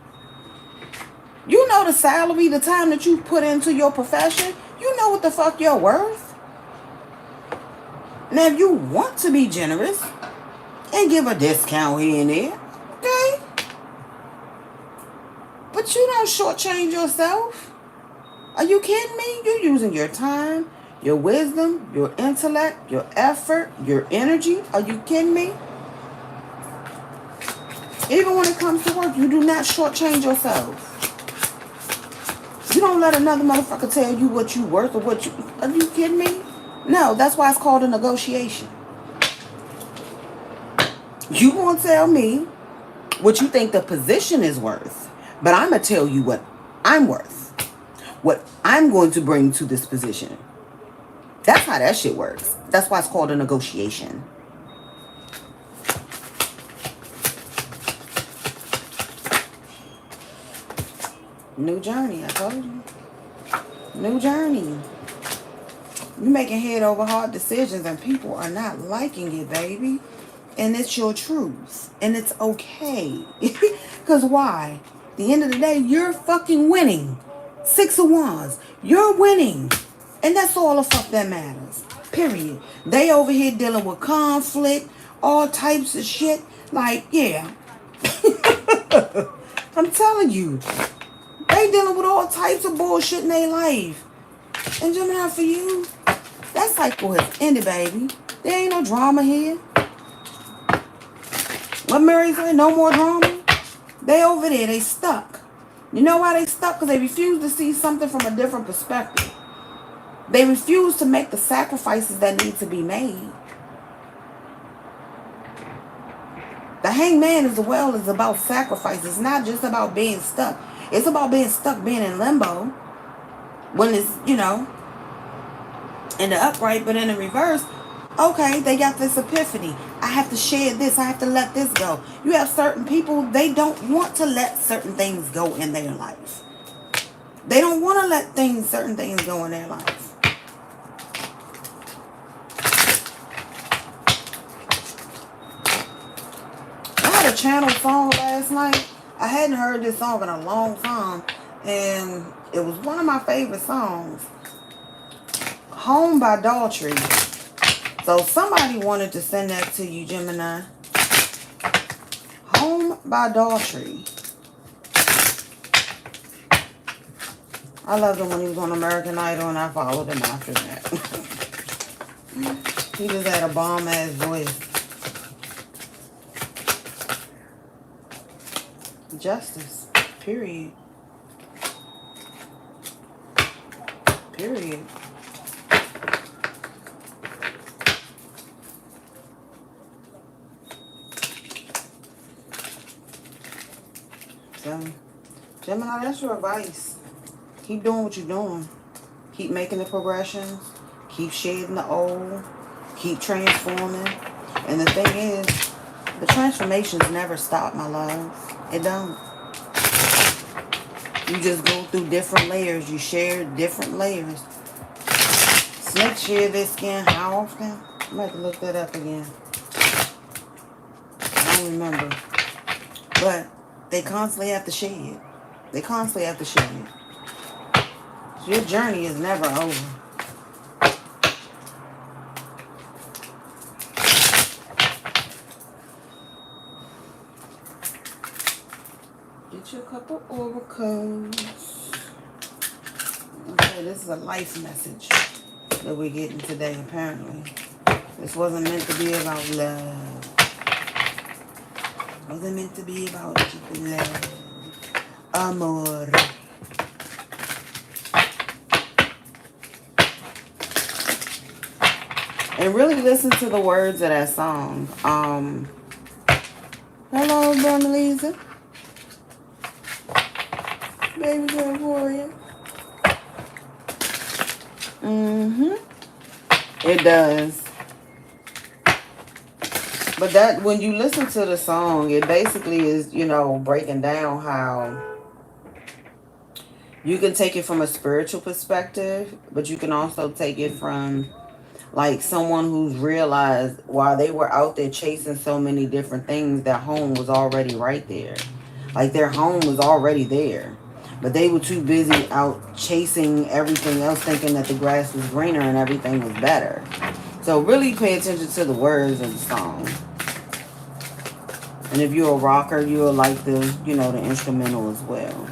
You know the salary, the time that you put into your profession. You know what the fuck you're worth. Now if you want to be generous and give a discount here and there, okay? But you don't shortchange yourself. Are you kidding me? You're using your time, your wisdom, your intellect, your effort, your energy. Are you kidding me? Even when it comes to work, you do not shortchange yourself. You don't let another motherfucker tell you what you worth or what you... Are you kidding me? No, that's why it's called a negotiation. You won't tell me what you think the position is worth, but I'm going to tell you what I'm worth. What I'm going to bring to this position. That's how that shit works. That's why it's called a negotiation. New journey, I told you. New journey. You're making head over heart decisions and people are not liking it, baby. And it's your truth. And it's okay. Because why? At the end of the day, you're fucking winning. 6 of Wands. You're winning. And that's all the fuck that matters. Period. They over here dealing with conflict, all types of shit. Like, yeah. I'm telling you. They dealing with all types of bullshit in their life. And Gemini, for you, that cycle has ended, baby. There ain't no drama here. What Mary said, no more drama. They over there, they stuck. You know why they stuck? Because they refuse to see something from a different perspective. They refuse to make the sacrifices that need to be made. The hangman as well is about sacrifice. It's not just about being stuck. It's about being stuck, being in limbo. When it's, you know, in the upright, but in the reverse, okay, they got this epiphany. I have to share this. I have to let this go. You have certain people, they don't want to let certain things go in their life. They don't want to let certain things go in their life. I had a channel song last night. I hadn't heard this song in a long time. And it was one of my favorite songs. Home by Daltrey. So somebody wanted to send that to you, Gemini. Home by Daltrey. I loved him when he was on American Idol and I followed him after that. He just had a bomb-ass voice. Justice. Period. Period. So, Gemini, that's your advice. Keep doing what you're doing. Keep making the progressions. Keep shedding the old. Keep transforming. And the thing is, the transformations never stop, my love. It don't. You just go through different layers. You share different layers. Snakes share their skin how often? I might have to look that up again. I don't remember. But They constantly have to shed. They constantly have to shed. So your journey is never over. Get your cup of oracles. Okay, this is a life message that we're getting today, apparently. This wasn't meant to be about love. It wasn't meant to be about love. Amor. And really listen to the words of that song. Hello, Brother Lisa. Baby girl for you. It does. But that, when you listen to the song, it basically is, you know, breaking down how you can take it from a spiritual perspective, but you can also take it from like someone who's realized while they were out there chasing so many different things, their home was already right there. Like their home was already there. But they were too busy out chasing everything else, thinking that the grass was greener and everything was better. So really pay attention to the words of the song. And if you're a rocker, you'll like the, you know, the instrumental as well.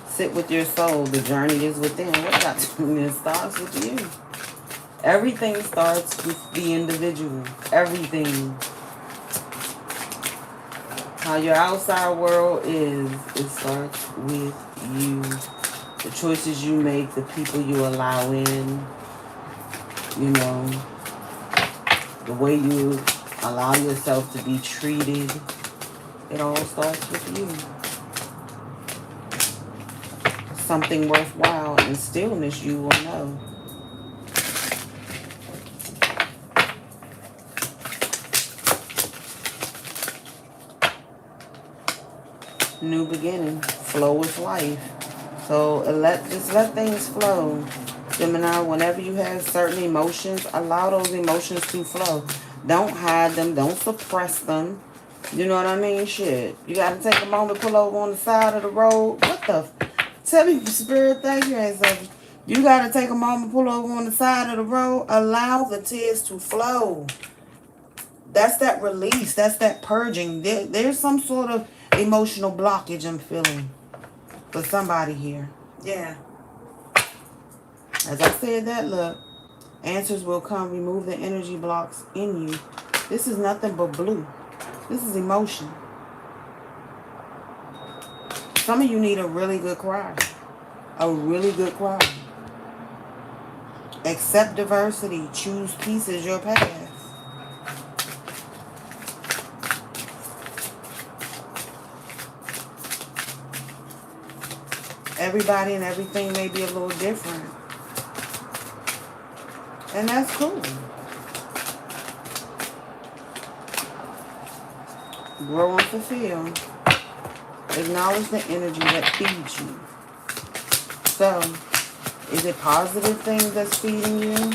Sit with your soul. The journey is within. What I got to do? It starts with you. Everything starts with the individual. Everything. How your outside world is, it starts with you. The choices you make, the people you allow in, you know, the way you allow yourself to be treated. It all starts with you. Something worthwhile in stillness, you will know. New beginning. Flow with life. So just let things flow. Gemini, whenever you have certain emotions, allow those emotions to flow. Don't hide them. Don't suppress them. You know what I mean? Shit. You got to take a moment, pull over on the side of the road. What the? Tell me, Spirit, thank you, ancestors. You got to take a moment, pull over on the side of the road. Allow the tears to flow. That's that release. That's that purging. There's some sort of emotional blockage I'm feeling for somebody here. Yeah. As I said that, look, answers will come. Remove the energy blocks in you. This is nothing but blue. This is emotion. Some of you need a really good cry. A really good cry. Accept diversity. Choose peace as your path. Everybody and everything may be a little different. And that's cool. Grow and fulfill. Acknowledge the energy that feeds you. So, is it positive things that's feeding you?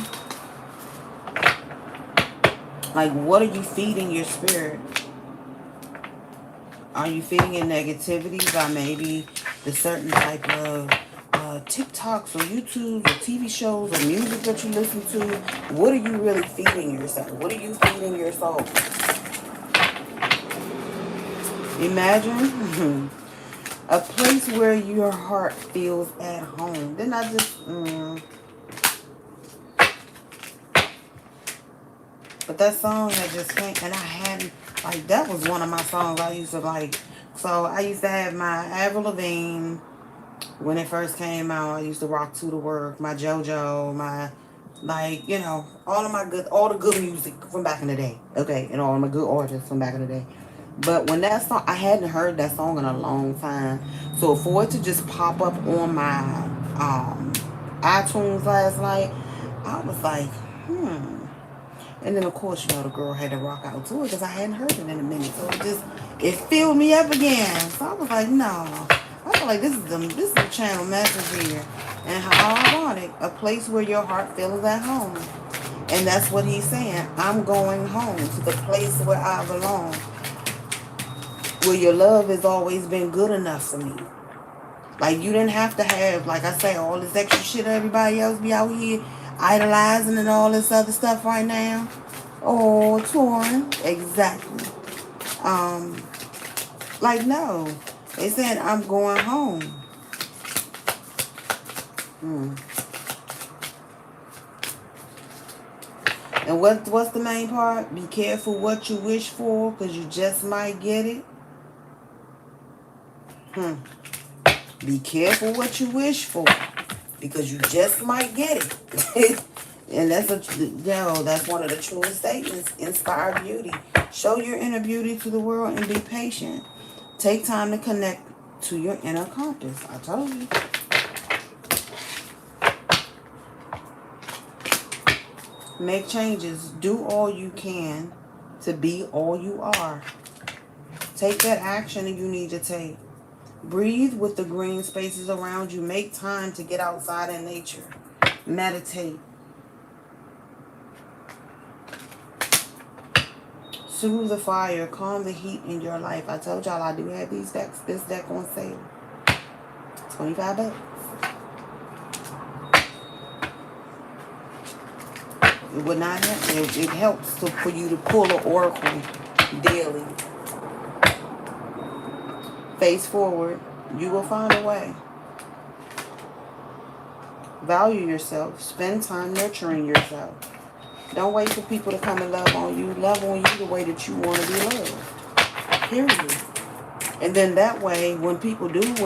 Like, what are you feeding your spirit? Are you feeding it negativity by maybe the certain type of TikToks or YouTubes or TV shows or music that you listen to? What are you really feeding yourself? What are you feeding your soul? Imagine a place where your heart feels at home. Then I just... But that song had just came, and I hadn't... Like, that was one of my songs I used to like. So I used to have my Avril Lavigne when it first came out. I used to rock to the work, my JoJo, my, like, you know, all the good music from back in the day. Okay, and all my good artists from back in the day. But when that song, I hadn't heard that song in a long time. So for it to just pop up on my iTunes last night, I was like, And then, of course, you know, the girl had to rock out to it because I hadn't heard it in a minute. So it filled me up again. So I was like, no. I feel like this is the channel message here. And how ironic. A place where your heart feels at home. And that's what he's saying. I'm going home to the place where I belong. Where your love has always been good enough for me. Like, you didn't have to have, like I say, all this extra shit everybody else be out here idolizing and all this other stuff right now. Oh, torn. Exactly. Like, no. They said, I'm going home. And what's the main part? Be careful what you wish for, because you just might get it. Be careful what you wish for, because you just might get it. And that's one of the truest statements. Inspire beauty. Show your inner beauty to the world and be patient. Take time to connect to your inner compass. I told you. Make changes. Do all you can to be all you are. Take that action that you need to take. Breathe with the green spaces around you. Make time to get outside in nature. Meditate. Soothe the fire. Calm the heat in your life. I told y'all I do have these decks. This deck on sale. $25. It would not help. It helps for you to pull an oracle daily. Face forward. You will find a way. Value yourself. Spend time nurturing yourself. Don't wait for people to come and love on you. Love on you the way that you want to be loved. Period. And then that way, when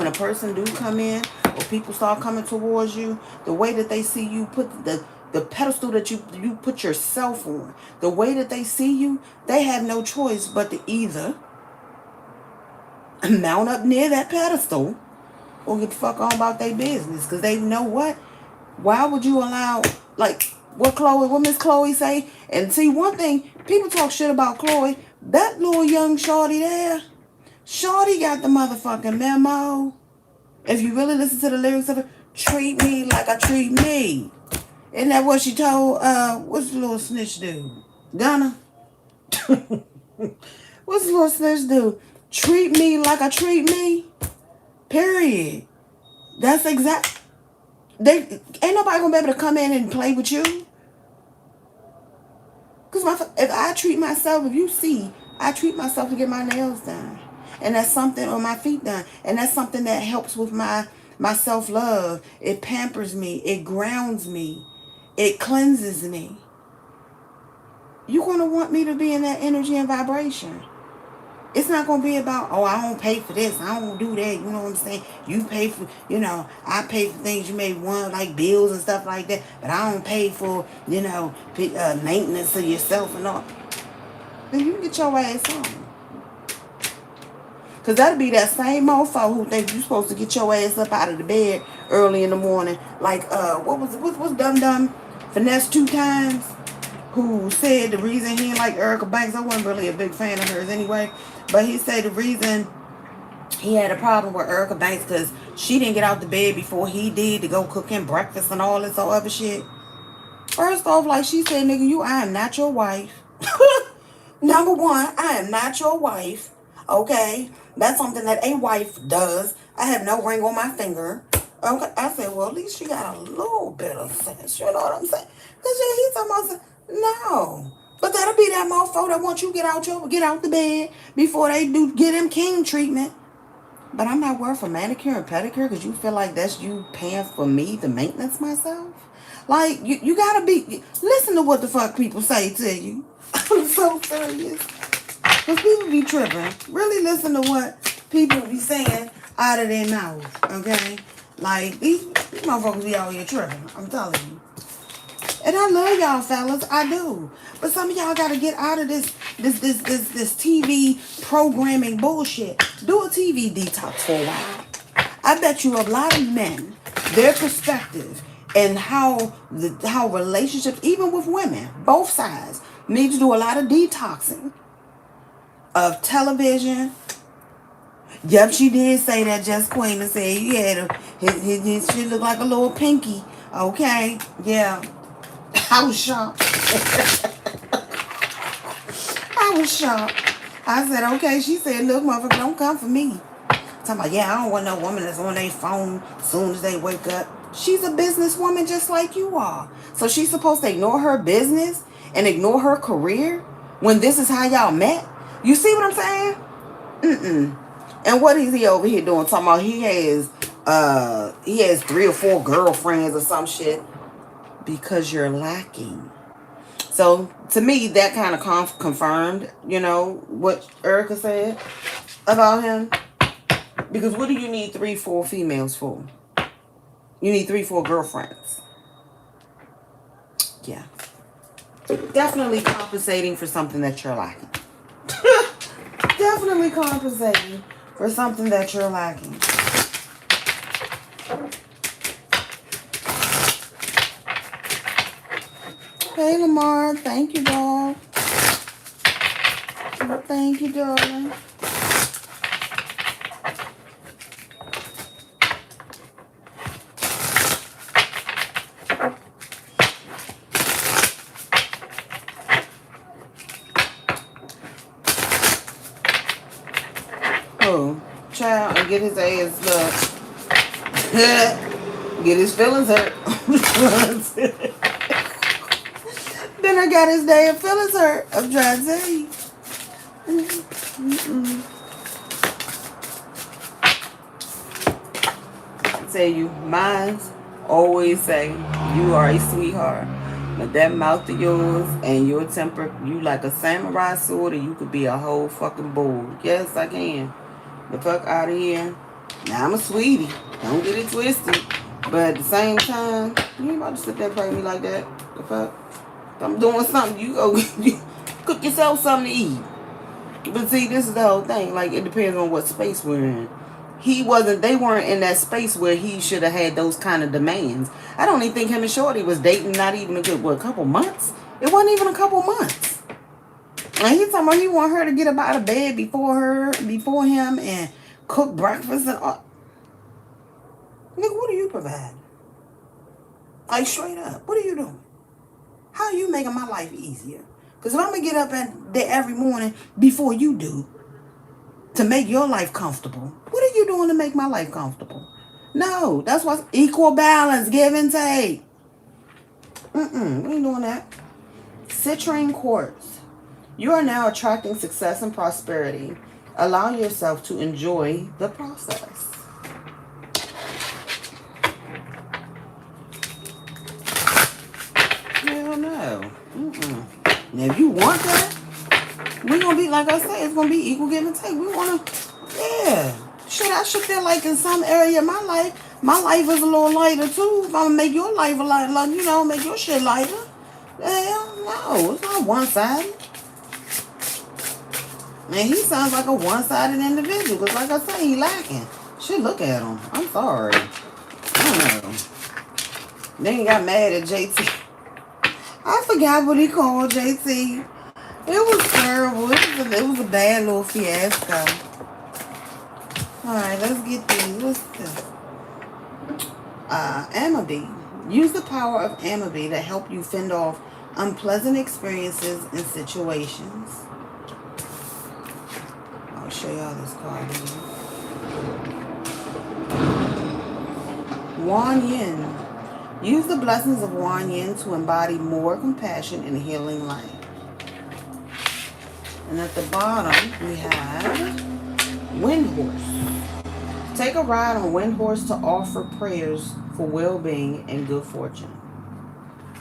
a person do come in, or people start coming towards you, the way that they see you, put the pedestal that you put yourself on, the way that they see you, they have no choice but to either mount up near that pedestal or get the fuck on about their business. Because they know what? Why would you allow, like, what Miss Chloe say? And see, one thing, people talk shit about Chloe. That little young shorty there, shorty got the motherfucking memo. If you really listen to the lyrics of it, treat me like I treat me. Isn't that what she told, what's the little snitch dude? Gunna? What's the little snitch dude? Treat me like I treat me. Period. That's exact. Ain't nobody gonna be able to come in and play with you. Because if I treat myself, if you see, I treat myself to get my nails done. And that's something, or my feet done. And that's something that helps with my self-love. It pampers me. It grounds me. It cleanses me. You're going to want me to be in that energy and vibration. It's not going to be about, oh, I don't pay for this. I don't do that. You know what I'm saying? You pay for, I pay for things you may want, like bills and stuff like that. But I don't pay for, maintenance of yourself and all. Then you can get your ass on. Because that'll be that same mofo who thinks you're supposed to get your ass up out of the bed early in the morning. Like, what's Dum Dum Finesse 2 times? Who said the reason he didn't like Erica Banks, I wasn't really a big fan of hers anyway, but he said the reason he had a problem with Erica Banks because she didn't get out the bed before he did to go cook him breakfast and all this other shit. First off, like she said, nigga, I am not your wife. Number one, I am not your wife. Okay? That's something that a wife does. I have no ring on my finger. Okay? I said, well, at least she got a little bit of sense. You know what I'm saying? Because he's talking about, no. But that'll be that mofo that wants you to get out the bed before they do get him king treatment. But I'm not worth a manicure and pedicure because you feel like that's you paying for me to maintenance myself. Like, you gotta listen to what the fuck people say to you. I'm so serious. Because people be tripping. Really listen to what people be saying out of their mouth, okay? Like, these motherfuckers be out here tripping. I'm telling you. And I love y'all, fellas. I do. But some of y'all got to get out of this TV programming bullshit. Do a TV detox for a while. I bet you a lot of men, their perspective and how relationships, even with women, both sides, need to do a lot of detoxing of television. Yep, she did say that. Just Queen and said, yeah, his shit look like a little pinky. Okay, yeah. I was shocked. I was shocked. I said, okay. She said, look, motherfucker, don't come for me. Talking about, yeah, I don't want no woman that's on their phone as soon as they wake up. She's a businesswoman just like you are. So she's supposed to ignore her business and ignore her career when this is how y'all met? You see what I'm saying? Mm-mm. And what is he over here doing? Talking about he has 3 or 4 girlfriends or some shit. Because you're lacking. So to me, that kind of confirmed, you know, what Erica said about him. Because what do you need 3, 4 females for? You need 3, 4 girlfriends. Yeah. Definitely compensating for something that you're lacking. Definitely compensating for something that you're lacking. Hey, Lamar. Thank you, dog. Thank you, darling. Oh, child, and get his ass get his feelings hurt. Then I got his damn feelings hurt. I'm trying to tell you. I tell you, mine always say you are a sweetheart. But that mouth of yours and your temper, you like a samurai sword, or you could be a whole fucking bull. Yes, I can. The fuck out of here. Now I'm a sweetie. Don't get it twisted. But at the same time, you ain't about to sit there and play me like that. The fuck? If I'm doing something, you go cook yourself something to eat. But see, this is the whole thing. Like, it depends on what space we're in. They weren't in that space where he should have had those kind of demands. I don't even think him and Shorty was dating not even a good, a couple months? It wasn't even a couple months. And he's talking about he want her to get up out of bed before him and cook breakfast and all. Nigga, what do you provide? Like, straight up, what are you doing? How are you making my life easier? Because if I'm going to get up there every morning before you do to make your life comfortable, what are you doing to make my life comfortable? No, that's what's equal balance, give and take. We ain't doing that. Citrine quartz. You are now attracting success and prosperity. Allow yourself to enjoy the process. Hell no. Now, if you want that, we're going to be, like I said, it's going to be equal give and take. We want to, yeah. Shit, I should feel like in some area of my life is a little lighter too. If I'm going to make your life a lot, like, you know, make your shit lighter. Hell no, it's not one-sided. Man, he sounds like a one-sided individual. Because like I say, he lacking. Shit, look at him. I'm sorry. I don't know. Then he got mad at JT. I forgot what he called JT. It was terrible. It was a bad little fiasco. Alright, let's get these. What's this? Amity. Use the power of Amity to help you fend off unpleasant experiences and situations. I'll show y'all this card here. Wan Yin. Use the blessings of Wan Yin to embody more compassion and healing life. And at the bottom, we have Wind Horse. Take a ride on Wind Horse to offer prayers for well-being and good fortune.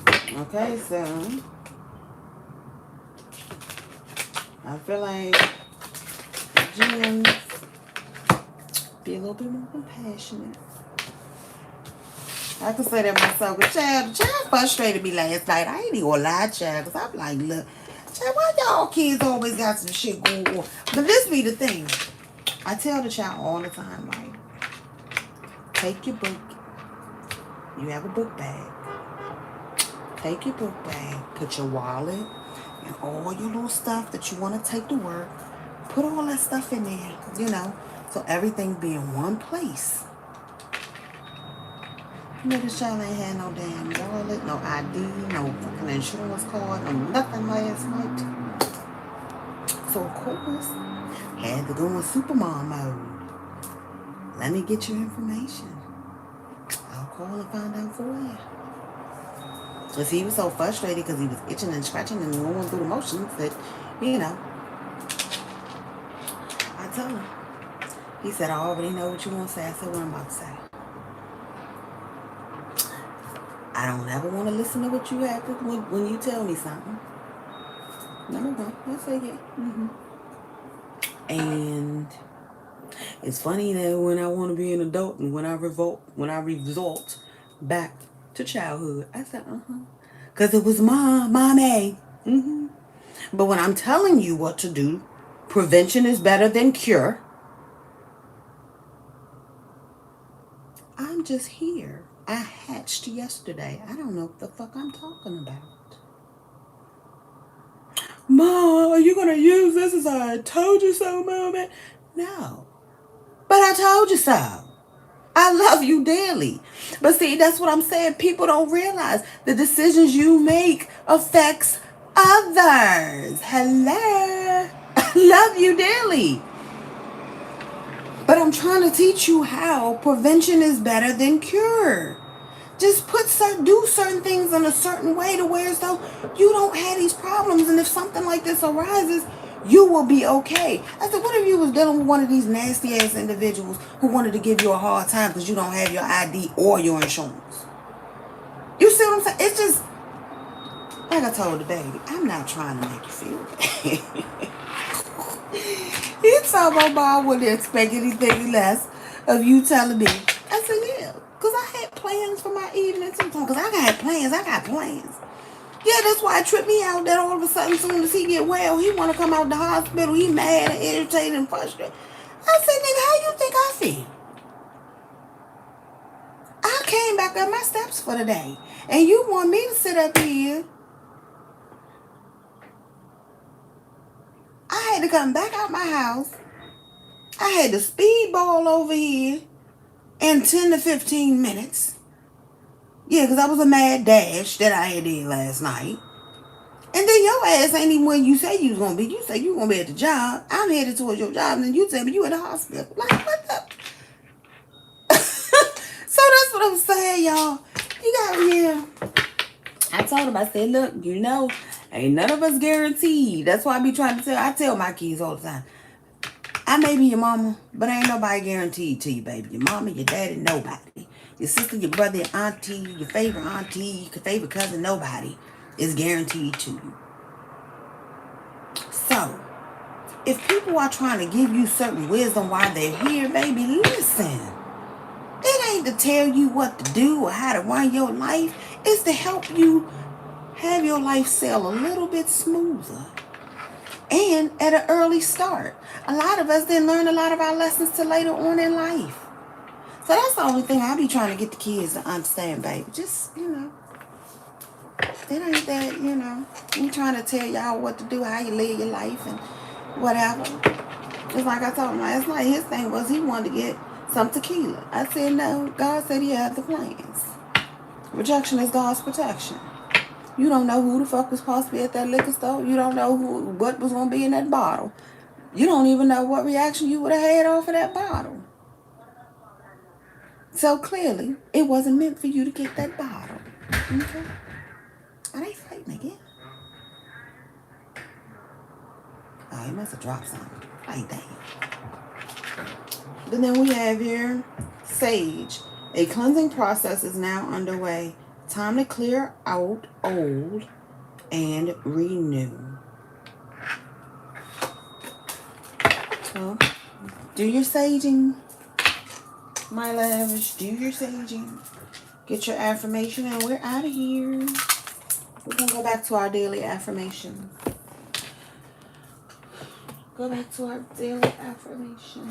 Okay, so I feel like gems be a little bit more compassionate. I could say that myself. But child frustrated me last night. I ain't even gonna lie, child, because I'm like, look, child, why y'all kids always got some shit going on? But this be the thing. I tell the child all the time, like, take your book. You have a book bag. Take your book bag. Put your wallet and all your little stuff that you want to take to work. Put all that stuff in there, you know, so everything be in one place. Nigga child ain't had no damn wallet, no ID, no fucking insurance card, no nothing last night. So of course, had to go in supermom mode. Let me get your information. I'll call and find out for you. Because he was so frustrated because he was itching and scratching and going through the motions that, you know, I told him. He said, I already know what you want to say. I said, what I'm about to say. I don't ever want to listen to what you have to when you tell me something. Number one, I say yeah. And it's funny that when I want to be an adult and when I resort back to childhood, I said, because it was mommy. But when I'm telling you what to do, prevention is better than cure. I'm just here. I hatched yesterday. I don't know what the fuck I'm talking about. Mom, are you going to use this as a I told you so moment? No. But I told you so. I love you dearly. But see, that's what I'm saying. People don't realize the decisions you make affects others. Hello. I love you dearly. But I'm trying to teach you how prevention is better than cure. Just do certain things in a certain way to where so you don't have these problems. And if something like this arises, you will be okay. I said, what if you was dealing with one of these nasty ass individuals who wanted to give you a hard time because you don't have your ID or your insurance? You see what I'm saying? It's just, like I told the baby, I'm not trying to make you feel bad. He told my mom I wouldn't expect anything less of you telling me. I said, yeah, because I had plans for my evening sometimes. Because I got plans. Yeah, that's why it tripped me out that all of a sudden, as soon as he get well, he want to come out the hospital. He mad and irritated and frustrated. I said, nigga, how you think I feel? I came back up my steps for the day. And you want me to sit up here? I had to come back out my house. I had to speedball over here in 10 to 15 minutes. Yeah, because that was a mad dash that I had did last night. And then your ass ain't even where you say you was going to be. You say you going to be at the job. I'm headed towards your job. And then you tell me you at the hospital. Like, what the? So that's what I'm saying, y'all. You got, yeah. I told him, I said, look, you know, ain't none of us guaranteed. That's why I tell my kids all the time. I may be your mama, but ain't nobody guaranteed to you, baby. Your mama, your daddy, nobody. Your sister, your brother, your auntie, your favorite cousin, nobody is guaranteed to you. So, if people are trying to give you certain wisdom while they're here, baby, listen. It ain't to tell you what to do or how to run your life. It's to help you have your life sail a little bit smoother. And at an early start. A lot of us didn't learn a lot of our lessons till later on in life. So that's the only thing I be trying to get the kids to understand, baby. Just, you know, it ain't that, you know, I'm trying to tell y'all what to do, how you live your life and whatever. Just like I told him last night, his thing was he wanted to get some tequila. I said, no, God said he had the plans. Rejection is God's protection. You don't know who the fuck was supposed to be at that liquor store. You don't know what was going to be in that bottle. You don't even know what reaction you would have had off of that bottle. So clearly, it wasn't meant for you to get that bottle. Okay? Are they fighting again? Oh, he must have dropped something. Like, damn. But then we have here, Sage. A cleansing process is now underway. Time to clear out old and renew. So, do your saging, my loves. Do your saging. Get your affirmation and we're out of here. We're going to go back to our daily affirmation. Go back to our daily affirmation.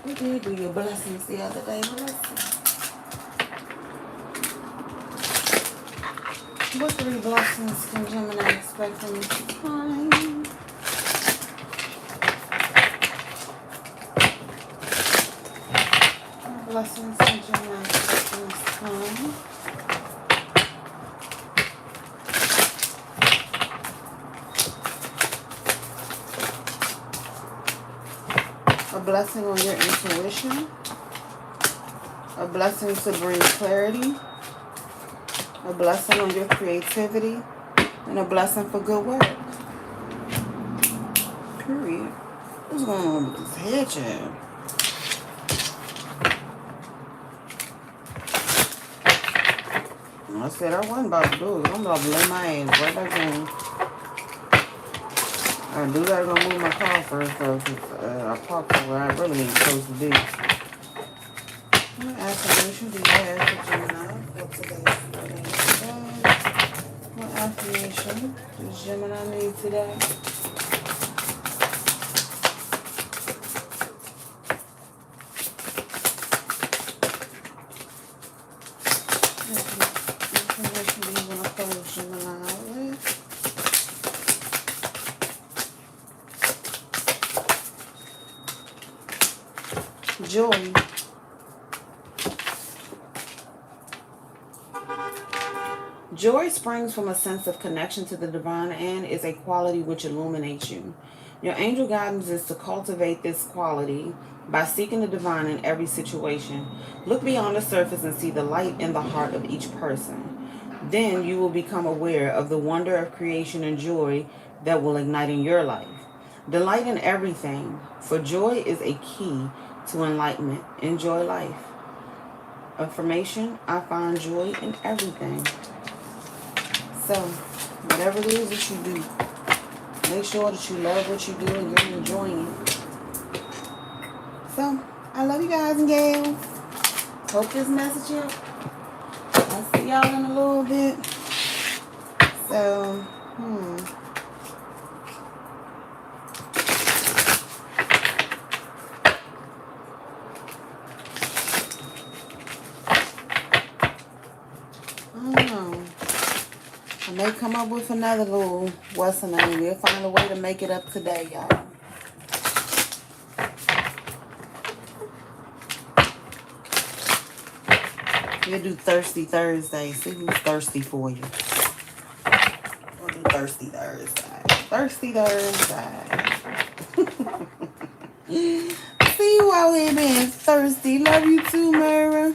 We did do your blessings the other day. What 3 blessings can Gemini expect from this time? Blessings and Gemini blessings come. A blessing on your intuition. A blessing to bring clarity. A blessing on your creativity. And a blessing for good work. Period. What's going on with this head, child? I said I wasn't about to do it. I'm about to lay my ass right back down. I do gotta go move my car first, though, because I parked where I really ain't supposed to be. What affirmation do you have for Gemini for today's Friday? What affirmation does Gemini need today? Information do you want to close Gemini with? Joy. Joy springs from a sense of connection to the divine and is a quality which illuminates you. Your angel guidance is to cultivate this quality by seeking the divine in every situation. Look beyond the surface and see the light in the heart of each person. Then you will become aware of the wonder of creation and joy that will ignite in your life. Delight in everything, for joy is a key to enlightenment. Enjoy life. Affirmation, I find joy in everything. So, whatever it is that you do, make sure that you love what you do and you're enjoying it. So, I love you guys and gals. Hope this message helped. I'll see y'all in a little bit. So, I don't know. I may come up with another little what's the name. We'll find a way to make it up today, y'all. We'll do Thirsty Thursday. See who's thirsty for you. We'll do Thirsty Thursday. Thirsty Thursday. See you out here being thirsty. Love you too, Myra.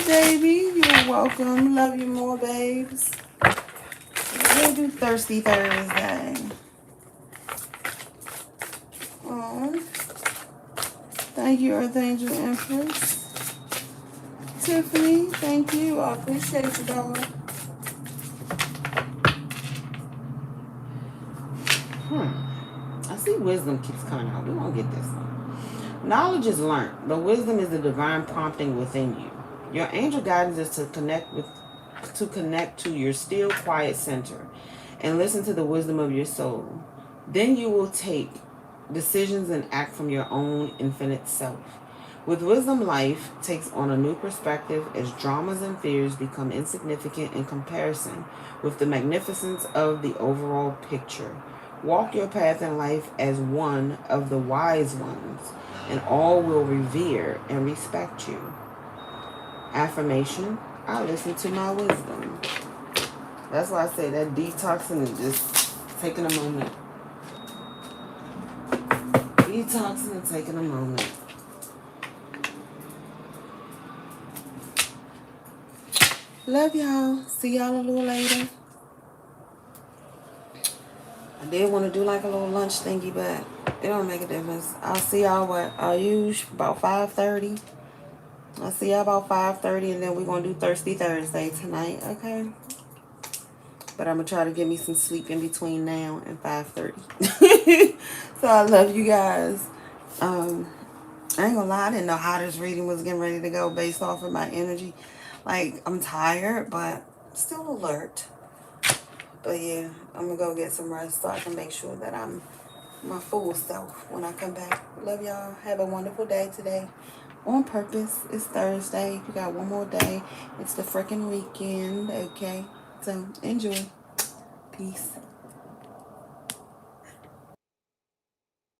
Baby, you're welcome. Love you more, babes. We'll do Thirsty Thursday. Oh, thank you, Earth Angel Empress. Tiffany, thank you. I appreciate you, dog. I see wisdom keeps coming out. We won't get this one. Knowledge is learned, but wisdom is the divine prompting within you. Your angel guidance is to connect to your still, quiet center and listen to the wisdom of your soul. Then you will take decisions and act from your own infinite self. With wisdom, life takes on a new perspective as dramas and fears become insignificant in comparison with the magnificence of the overall picture. Walk your path in life as one of the wise ones, and all will revere and respect you. Affirmation, I listen to my wisdom. That's why I say that detoxing is just taking a moment. Detoxing and taking a moment. Love y'all. See y'all a little later. I did want to do like a little lunch thingy, but it don't make a difference. I'll see y'all about 5:30. I'll see y'all about 5:30, and then we're going to do Thirsty Thursday tonight, okay? But I'm going to try to get me some sleep in between now and 5:30. So I love you guys. I ain't gonna lie, I didn't know how this reading was getting ready to go based off of my energy. Like, I'm tired, but still alert. But yeah, I'm gonna go get some rest so I can make sure that I'm my full self when I come back. Love y'all. Have a wonderful day today. On purpose. It's Thursday. We got one more day. It's the freaking weekend, okay? So enjoy. Peace.